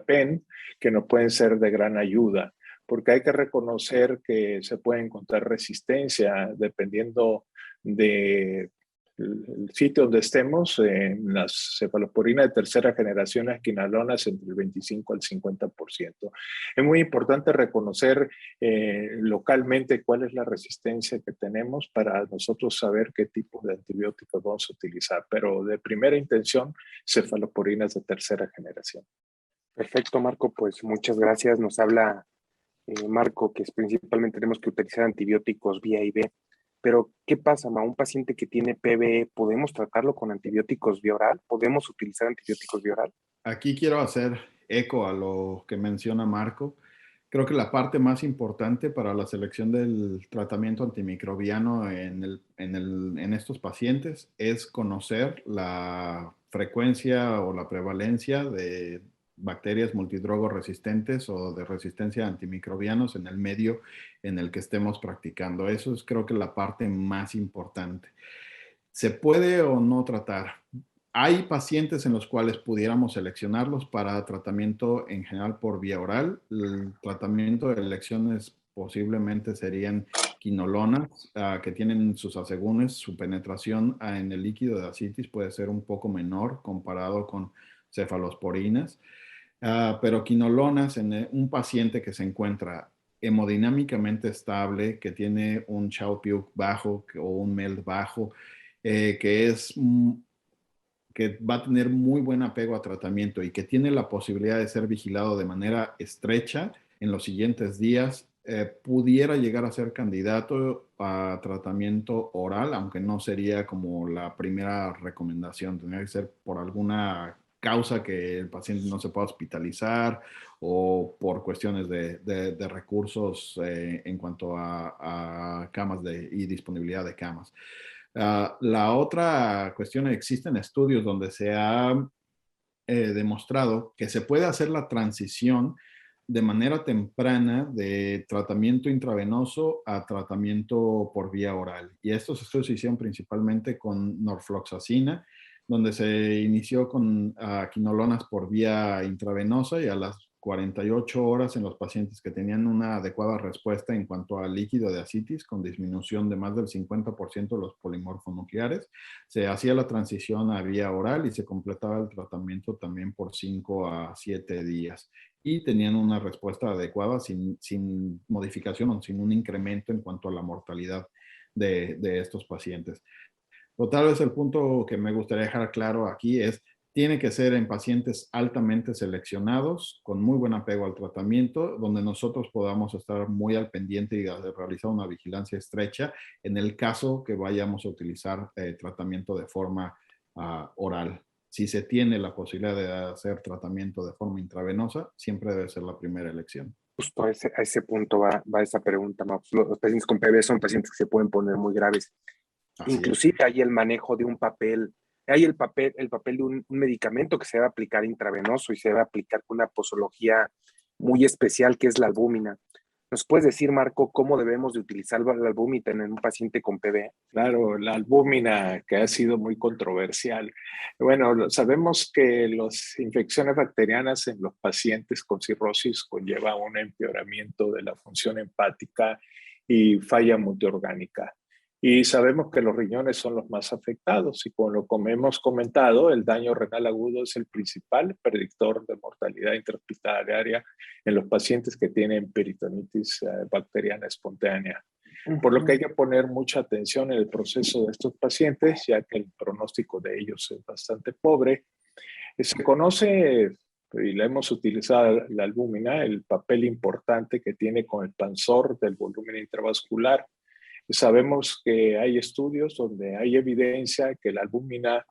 PEN, que nos pueden ser de gran ayuda, porque hay que reconocer que se puede encontrar resistencia dependiendo de el sitio donde estemos, en las cefalosporinas de tercera generación, las quinolonas, entre el 25 al 50%. Es muy importante reconocer localmente cuál es la resistencia que tenemos para nosotros saber qué tipo de antibióticos vamos a utilizar, pero de primera intención, cefalosporinas de tercera generación. Perfecto, Marco, pues muchas gracias. Nos habla Marco, que principalmente tenemos que utilizar antibióticos vía IV. Pero, ¿qué pasa, ma? Un paciente que tiene PBE, ¿podemos tratarlo con antibióticos vía oral? ¿Podemos utilizar antibióticos vía oral? Aquí quiero hacer eco a lo que menciona Marco. Creo que la parte más importante para la selección del tratamiento antimicrobiano en estos pacientes es conocer la frecuencia o la prevalencia de bacterias multidrogo resistentes o de resistencia a antimicrobianos en el medio en el que estemos practicando. Eso es, creo que, la parte más importante. ¿Se puede o no tratar? Hay pacientes en los cuales pudiéramos seleccionarlos para tratamiento en general por vía oral. El tratamiento de elecciones posiblemente serían quinolonas, que tienen sus asegúnes, su penetración en el líquido de ascitis puede ser un poco menor comparado con cefalosporinas. Pero quinolonas en un paciente que se encuentra hemodinámicamente estable, que tiene un Child-Pugh bajo o un MELD bajo, que va a tener muy buen apego a tratamiento y que tiene la posibilidad de ser vigilado de manera estrecha en los siguientes días, pudiera llegar a ser candidato a tratamiento oral, aunque no sería como la primera recomendación. Tendría que ser por alguna causa que el paciente no se pueda hospitalizar o por cuestiones de recursos en cuanto a camas y disponibilidad de camas. La otra cuestión, existen estudios donde se ha demostrado que se puede hacer la transición de manera temprana de tratamiento intravenoso a tratamiento por vía oral. Y estos estudios se hicieron principalmente con norfloxacina, donde se inició con quinolonas por vía intravenosa y a las 48 horas en los pacientes que tenían una adecuada respuesta en cuanto al líquido de ascitis, con disminución de más del 50% de los polimorfonucleares, se hacía la transición a vía oral y se completaba el tratamiento también por 5 a 7 días. Y tenían una respuesta adecuada sin modificación o sin un incremento en cuanto a la mortalidad de estos pacientes. O tal vez el punto que me gustaría dejar claro aquí es, tiene que ser en pacientes altamente seleccionados, con muy buen apego al tratamiento, donde nosotros podamos estar muy al pendiente y realizar una vigilancia estrecha en el caso que vayamos a utilizar tratamiento de forma oral. Si se tiene la posibilidad de hacer tratamiento de forma intravenosa, siempre debe ser la primera elección. Justo a ese punto va esa pregunta, ma. Los pacientes con PBE son pacientes que se pueden poner muy graves. Así es. Inclusive hay el manejo de un papel, hay el papel de un medicamento que se debe aplicar intravenoso y se debe aplicar con una posología muy especial que es la albúmina. ¿Nos puedes decir, Marco, cómo debemos de utilizar la albúmina en un paciente con PBE? Claro, la albúmina, que ha sido muy controversial. Bueno, sabemos que las infecciones bacterianas en los pacientes con cirrosis conlleva un empeoramiento de la función hepática y falla multiorgánica. Y sabemos que los riñones son los más afectados y como hemos comentado, el daño renal agudo es el principal predictor de mortalidad intrahospitalaria en los pacientes que tienen peritonitis bacteriana espontánea. Por lo que hay que poner mucha atención en el proceso de estos pacientes, ya que el pronóstico de ellos es bastante pobre. Se conoce, y la hemos utilizado la albúmina, el papel importante que tiene con el expansor del volumen intravascular. Sabemos que hay estudios donde hay evidencia que la albúmina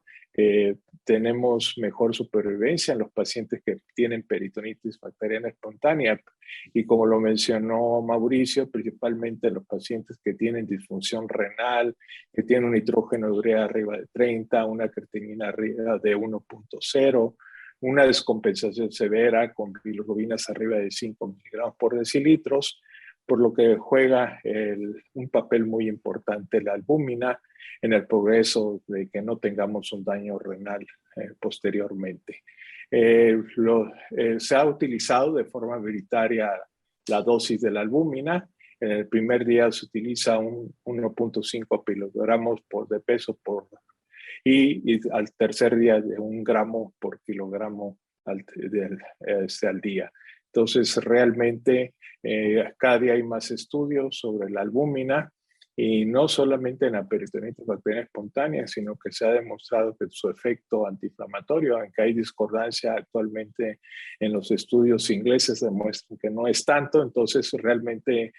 tenemos mejor supervivencia en los pacientes que tienen peritonitis bacteriana espontánea. Y como lo mencionó Mauricio, principalmente los pacientes que tienen disfunción renal, que tienen un nitrógeno de urea arriba de 30, una creatinina arriba de 1.0, una descompensación severa con bilirrubinas arriba de 5 miligramos por decilitros, por lo que juega un papel muy importante la albúmina en el progreso de que no tengamos un daño renal posteriormente. Se ha utilizado de forma prioritaria la dosis de la albúmina. En el primer día se utiliza un 1.5 kilogramos de peso y al tercer día de 1 gramo por kilogramo al día. Entonces, realmente cada día hay más estudios sobre la albúmina y no solamente en la peritonitis bacteriana espontánea, sino que se ha demostrado que su efecto antiinflamatorio, aunque hay discordancia actualmente en los estudios ingleses, demuestran que no es tanto. Entonces, realmente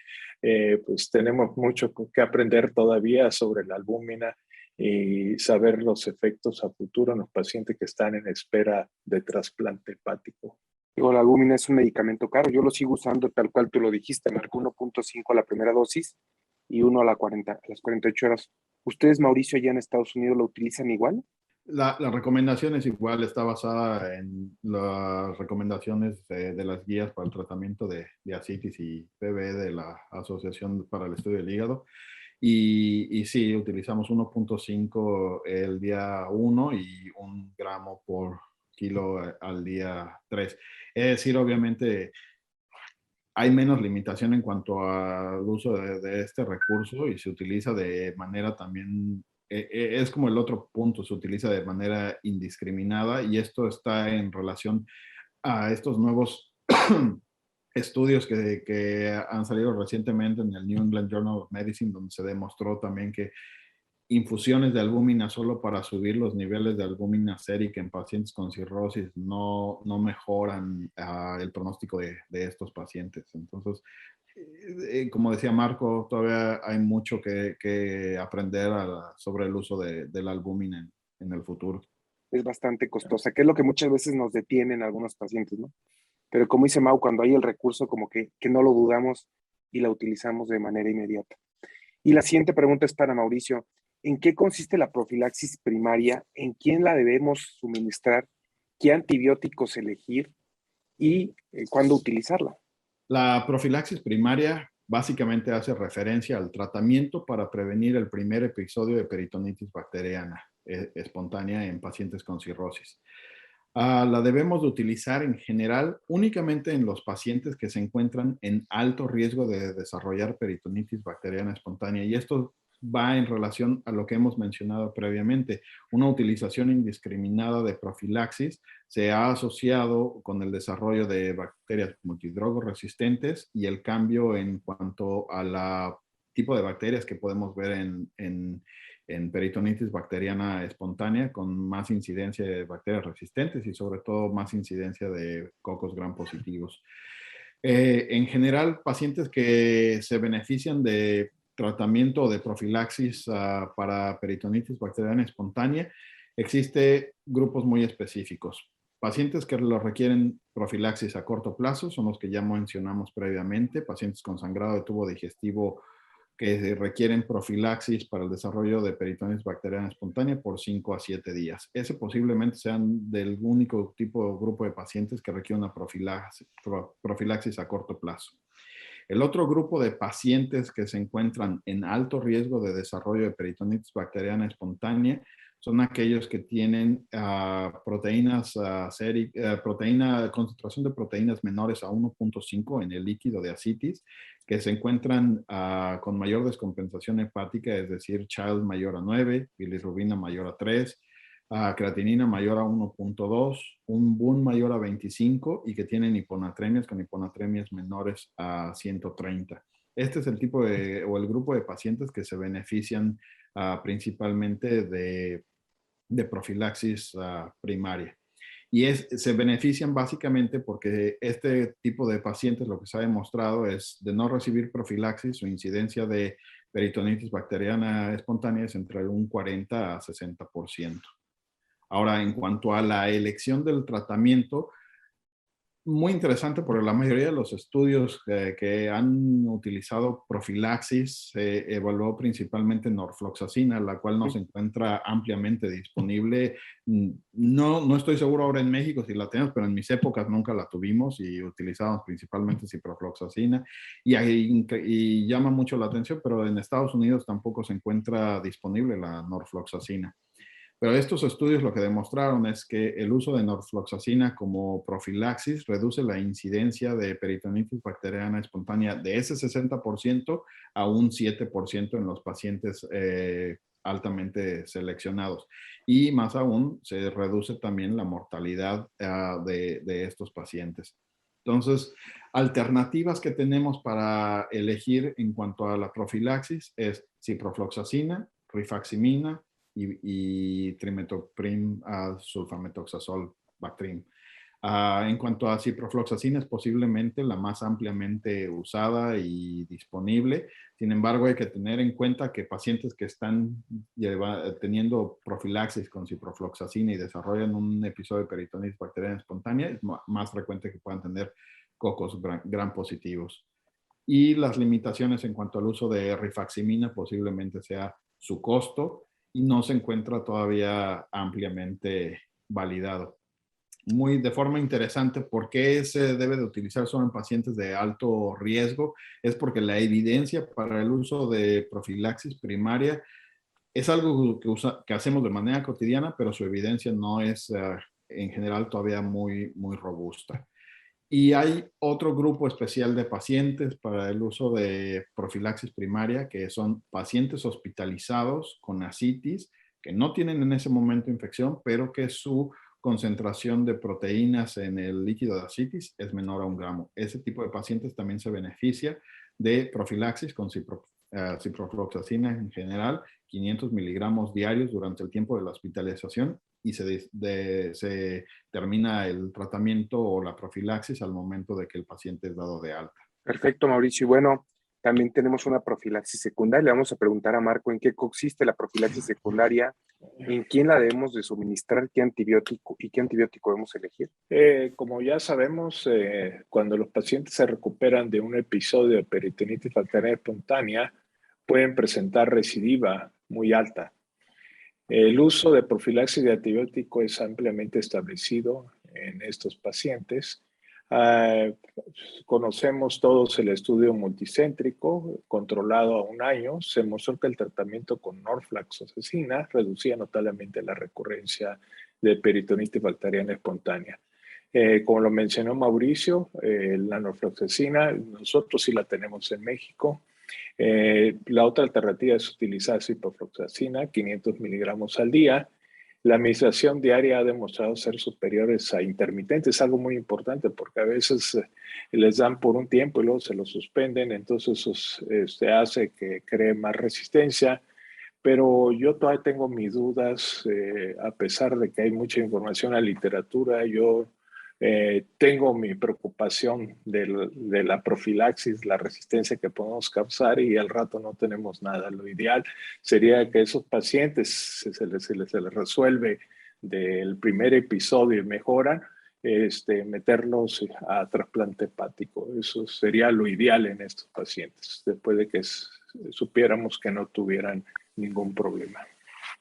pues tenemos mucho que aprender todavía sobre la albúmina y saber los efectos a futuro en los pacientes que están en espera de trasplante hepático. Digo, la albúmina es un medicamento caro. Yo lo sigo usando tal cual tú lo dijiste. Marco 1.5 a la primera dosis y 1 a las 48 horas. ¿Ustedes, Mauricio, allá en Estados Unidos lo utilizan igual? La recomendación es igual, está basada en las recomendaciones de las guías para el tratamiento de ascitis y PB de la Asociación para el Estudio del Hígado. Y sí, utilizamos 1.5 el día 1 y 1 gramo por kilo al día 3. Es decir, obviamente hay menos limitación en cuanto al uso de este recurso y se utiliza de manera también, es como el otro punto, se utiliza de manera indiscriminada y esto está en relación a estos nuevos estudios que han salido recientemente en el New England Journal of Medicine, donde se demostró también que infusiones de albúmina solo para subir los niveles de albúmina sérica en pacientes con cirrosis no mejoran el pronóstico de estos pacientes. Entonces, como decía Marco, todavía hay mucho que aprender sobre el uso de la albúmina en el futuro. Es bastante costosa, que es lo que muchas veces nos detiene en algunos pacientes, ¿no? Pero como dice Mau, cuando hay el recurso, como que no lo dudamos y la utilizamos de manera inmediata. Y la siguiente pregunta es para Mauricio. ¿En qué consiste la profilaxis primaria? ¿En quién la debemos suministrar? ¿Qué antibióticos elegir? ¿Y cuándo utilizarla? La profilaxis primaria básicamente hace referencia al tratamiento para prevenir el primer episodio de peritonitis bacteriana espontánea en pacientes con cirrosis. La debemos de utilizar en general únicamente en los pacientes que se encuentran en alto riesgo de desarrollar peritonitis bacteriana espontánea. Y esto va en relación a lo que hemos mencionado previamente. Una utilización indiscriminada de profilaxis se ha asociado con el desarrollo de bacterias multidrogoresistentes y el cambio en cuanto a la tipo de bacterias que podemos ver en peritonitis bacteriana espontánea, con más incidencia de bacterias resistentes y sobre todo más incidencia de cocos gram positivos. En general, pacientes que se benefician de tratamiento de profilaxis para peritonitis bacteriana espontánea, existen grupos muy específicos. Pacientes que lo requieren profilaxis a corto plazo son los que ya mencionamos previamente, pacientes con sangrado de tubo digestivo que requieren profilaxis para el desarrollo de peritonitis bacteriana espontánea por 5 a 7 días. Ese posiblemente sean del único tipo de grupo de pacientes que requieren una profilaxis a corto plazo. El otro grupo de pacientes que se encuentran en alto riesgo de desarrollo de peritonitis bacteriana espontánea son aquellos que tienen concentración de proteínas menores a 1.5 en el líquido de ascitis, que se encuentran con mayor descompensación hepática, es decir, Child mayor a 9, bilirrubina mayor a 3, creatinina mayor a 1.2, un BUN mayor a 25 y que tienen hiponatremias con hiponatremias menores a 130. Este es el tipo o el grupo de pacientes que se benefician principalmente de profilaxis primaria. Y se benefician básicamente porque este tipo de pacientes lo que se ha demostrado es de no recibir profilaxis, su incidencia de peritonitis bacteriana espontánea es entre un 40 a 60%. Ahora, en cuanto a la elección del tratamiento, muy interesante porque la mayoría de los estudios que han utilizado profilaxis se evaluó principalmente norfloxacina, la cual no se encuentra ampliamente disponible. No estoy seguro ahora en México si la tenemos, pero en mis épocas nunca la tuvimos y utilizábamos principalmente ciprofloxacina. Y llama mucho la atención, pero en Estados Unidos tampoco se encuentra disponible la norfloxacina. Pero estos estudios lo que demostraron es que el uso de norfloxacina como profilaxis reduce la incidencia de peritonitis bacteriana espontánea de ese 60% a un 7% en los pacientes altamente seleccionados. Y más aún, se reduce también la mortalidad de estos pacientes. Entonces, alternativas que tenemos para elegir en cuanto a la profilaxis es ciprofloxacina, rifaximina y trimetoprim sulfametoxazol Bactrim. En cuanto a ciprofloxacina, es posiblemente la más ampliamente usada y disponible. Sin embargo, hay que tener en cuenta que pacientes que están teniendo profilaxis con ciprofloxacina y desarrollan un episodio de peritonitis bacteriana espontánea, es más frecuente que puedan tener cocos gram positivos. Y las limitaciones en cuanto al uso de rifaximina posiblemente sea su costo y no se encuentra todavía ampliamente validado. De forma interesante, ¿por qué se debe de utilizar solo en pacientes de alto riesgo? Es porque la evidencia para el uso de profilaxis primaria es algo que hacemos de manera cotidiana, pero su evidencia no es en general todavía muy robusta. Y hay otro grupo especial de pacientes para el uso de profilaxis primaria, que son pacientes hospitalizados con ascitis, que no tienen en ese momento infección, pero que su concentración de proteínas en el líquido de ascitis es menor a 1 gramo. Ese tipo de pacientes también se beneficia de profilaxis con ciprofloxacina en general, 500 miligramos diarios durante el tiempo de la hospitalización, y se termina el tratamiento o la profilaxis al momento de que el paciente es dado de alta. Perfecto, Mauricio. Y bueno, también tenemos una profilaxis secundaria. Le vamos a preguntar a Marco en qué consiste la profilaxis secundaria, en quién la debemos de suministrar, qué antibiótico debemos elegir. Como ya sabemos, cuando los pacientes se recuperan de un episodio de peritonitis bacteriana espontánea, pueden presentar recidiva muy alta. El uso de profilaxis de antibiótico es ampliamente establecido en estos pacientes. Conocemos todos el estudio multicéntrico controlado a 1 año. Se mostró que el tratamiento con norfloxacina reducía notablemente la recurrencia de peritonitis bacteriana espontánea. Como lo mencionó Mauricio, la norfloxacina, nosotros sí la tenemos en México. La otra alternativa es utilizar ciprofloxacina, 500 miligramos al día. La administración diaria ha demostrado ser superiores a intermitentes, algo muy importante porque a veces les dan por un tiempo y luego se lo suspenden, entonces eso hace que cree más resistencia. Pero yo todavía tengo mis dudas, a pesar de que hay mucha información en la literatura, yo tengo mi preocupación de la profilaxis, la resistencia que podemos causar y al rato no tenemos nada. Lo ideal sería que esos pacientes se les resuelve del primer episodio y mejoran, meterlos a trasplante hepático. Eso sería lo ideal en estos pacientes, después de que supiéramos que no tuvieran ningún problema.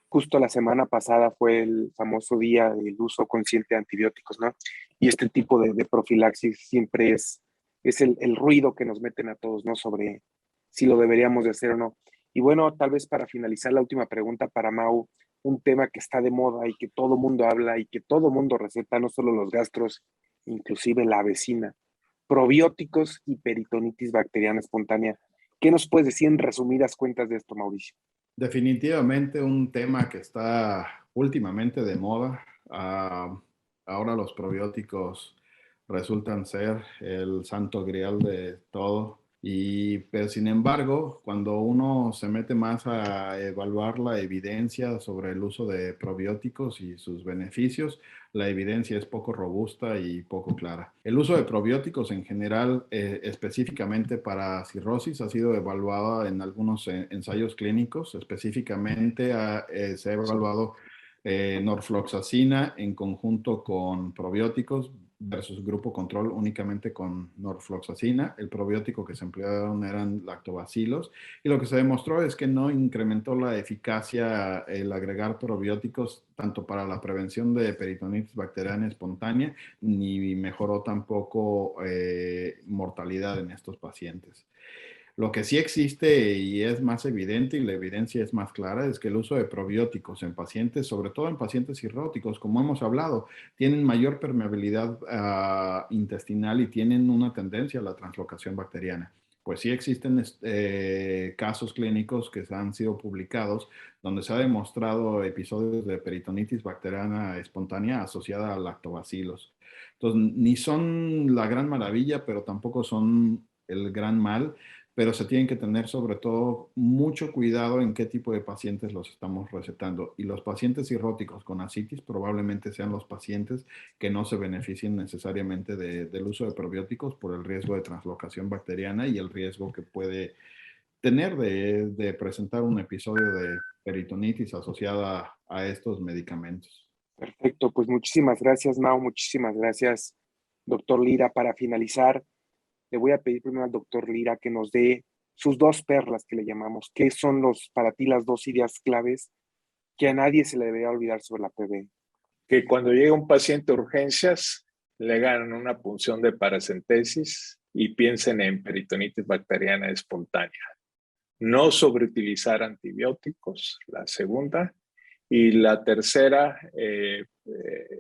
Justo la semana pasada fue el famoso día del uso consciente de antibióticos, ¿no? Y este tipo de profilaxis siempre es el ruido que nos meten a todos, ¿no? Sobre si lo deberíamos de hacer o no. Y bueno, tal vez para finalizar la última pregunta para Mau, un tema que está de moda y que todo mundo habla y que todo mundo receta, no solo los gastros, inclusive la vecina, probióticos y peritonitis bacteriana espontánea. ¿Qué nos puedes decir en resumidas cuentas de esto, Mauricio? Definitivamente un tema que está últimamente de moda. Ahora los probióticos resultan ser el santo grial de todo. Pero sin embargo, cuando uno se mete más a evaluar la evidencia sobre el uso de probióticos y sus beneficios, la evidencia es poco robusta y poco clara. El uso de probióticos en general, específicamente para cirrosis, ha sido evaluado en algunos ensayos clínicos. Específicamente se ha evaluado norfloxacina en conjunto con probióticos versus grupo control únicamente con norfloxacina. El probiótico que se emplearon eran lactobacilos y lo que se demostró es que no incrementó la eficacia el agregar probióticos tanto para la prevención de peritonitis bacteriana espontánea ni mejoró tampoco mortalidad en estos pacientes. Lo que sí existe y es más evidente y la evidencia es más clara es que el uso de probióticos en pacientes, sobre todo en pacientes cirróticos, como hemos hablado, tienen mayor permeabilidad intestinal y tienen una tendencia a la translocación bacteriana. Pues sí existen casos clínicos que han sido publicados donde se ha demostrado episodios de peritonitis bacteriana espontánea asociada a lactobacilos. Entonces, ni son la gran maravilla, pero tampoco son el gran mal, pero se tienen que tener sobre todo mucho cuidado en qué tipo de pacientes los estamos recetando. Y los pacientes cirróticos con ascitis probablemente sean los pacientes que no se beneficien necesariamente del uso de probióticos por el riesgo de translocación bacteriana y el riesgo que puede tener de presentar un episodio de peritonitis asociada a estos medicamentos. Perfecto, pues muchísimas gracias, Mau, muchísimas gracias, doctor Lira. Para finalizar, le voy a pedir primero al doctor Lira que nos dé sus 2 perlas que le llamamos. ¿Qué son para ti las 2 ideas claves que a nadie se le debería olvidar sobre la PB? Que cuando llega un paciente a urgencias, le hagan una punción de paracentesis y piensen en peritonitis bacteriana espontánea. No sobreutilizar antibióticos, la segunda. Y la tercera,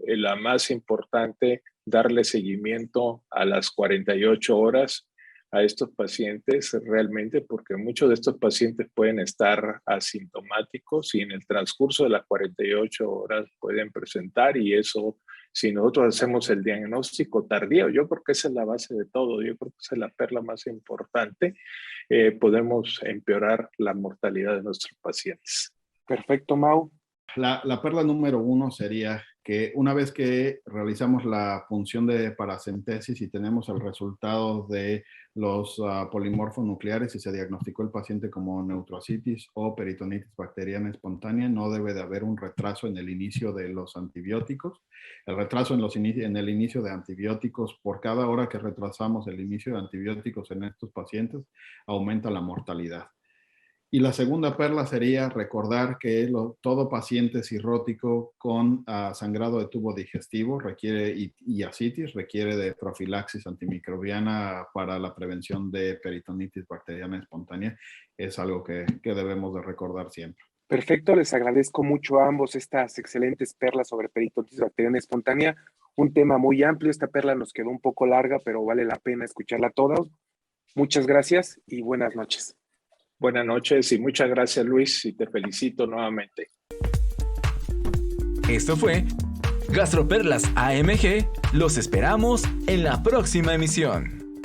la más importante, darle seguimiento a las 48 horas a estos pacientes realmente, porque muchos de estos pacientes pueden estar asintomáticos y en el transcurso de las 48 horas pueden presentar, y eso, si nosotros hacemos el diagnóstico tardío, yo creo que esa es la base de todo, yo creo que esa es la perla más importante, podemos empeorar la mortalidad de nuestros pacientes. Perfecto, Mau. La perla número 1 sería que una vez que realizamos la punción de paracentesis y tenemos el resultado de los polimorfos nucleares y se diagnosticó el paciente como neutroascitis o peritonitis bacteriana espontánea, no debe de haber un retraso en el inicio de los antibióticos. El retraso en el inicio de antibióticos, por cada hora que retrasamos el inicio de antibióticos en estos pacientes, aumenta la mortalidad. Y la segunda perla sería recordar que todo paciente cirrótico con sangrado de tubo digestivo y ascitis requiere de profilaxis antimicrobiana para la prevención de peritonitis bacteriana espontánea. Es algo que debemos de recordar siempre. Perfecto, les agradezco mucho a ambos estas excelentes perlas sobre peritonitis bacteriana espontánea. Un tema muy amplio, esta perla nos quedó un poco larga, pero vale la pena escucharla toda. Muchas gracias y buenas noches. Buenas noches y muchas gracias, Luis, y te felicito nuevamente. Esto fue Gastroperlas AMG. Los esperamos en la próxima emisión.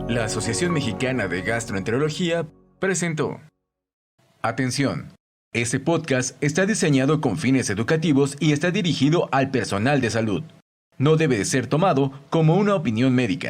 La Asociación Mexicana de Gastroenterología presentó. Atención. Este podcast está diseñado con fines educativos y está dirigido al personal de salud. No debe de ser tomado como una opinión médica.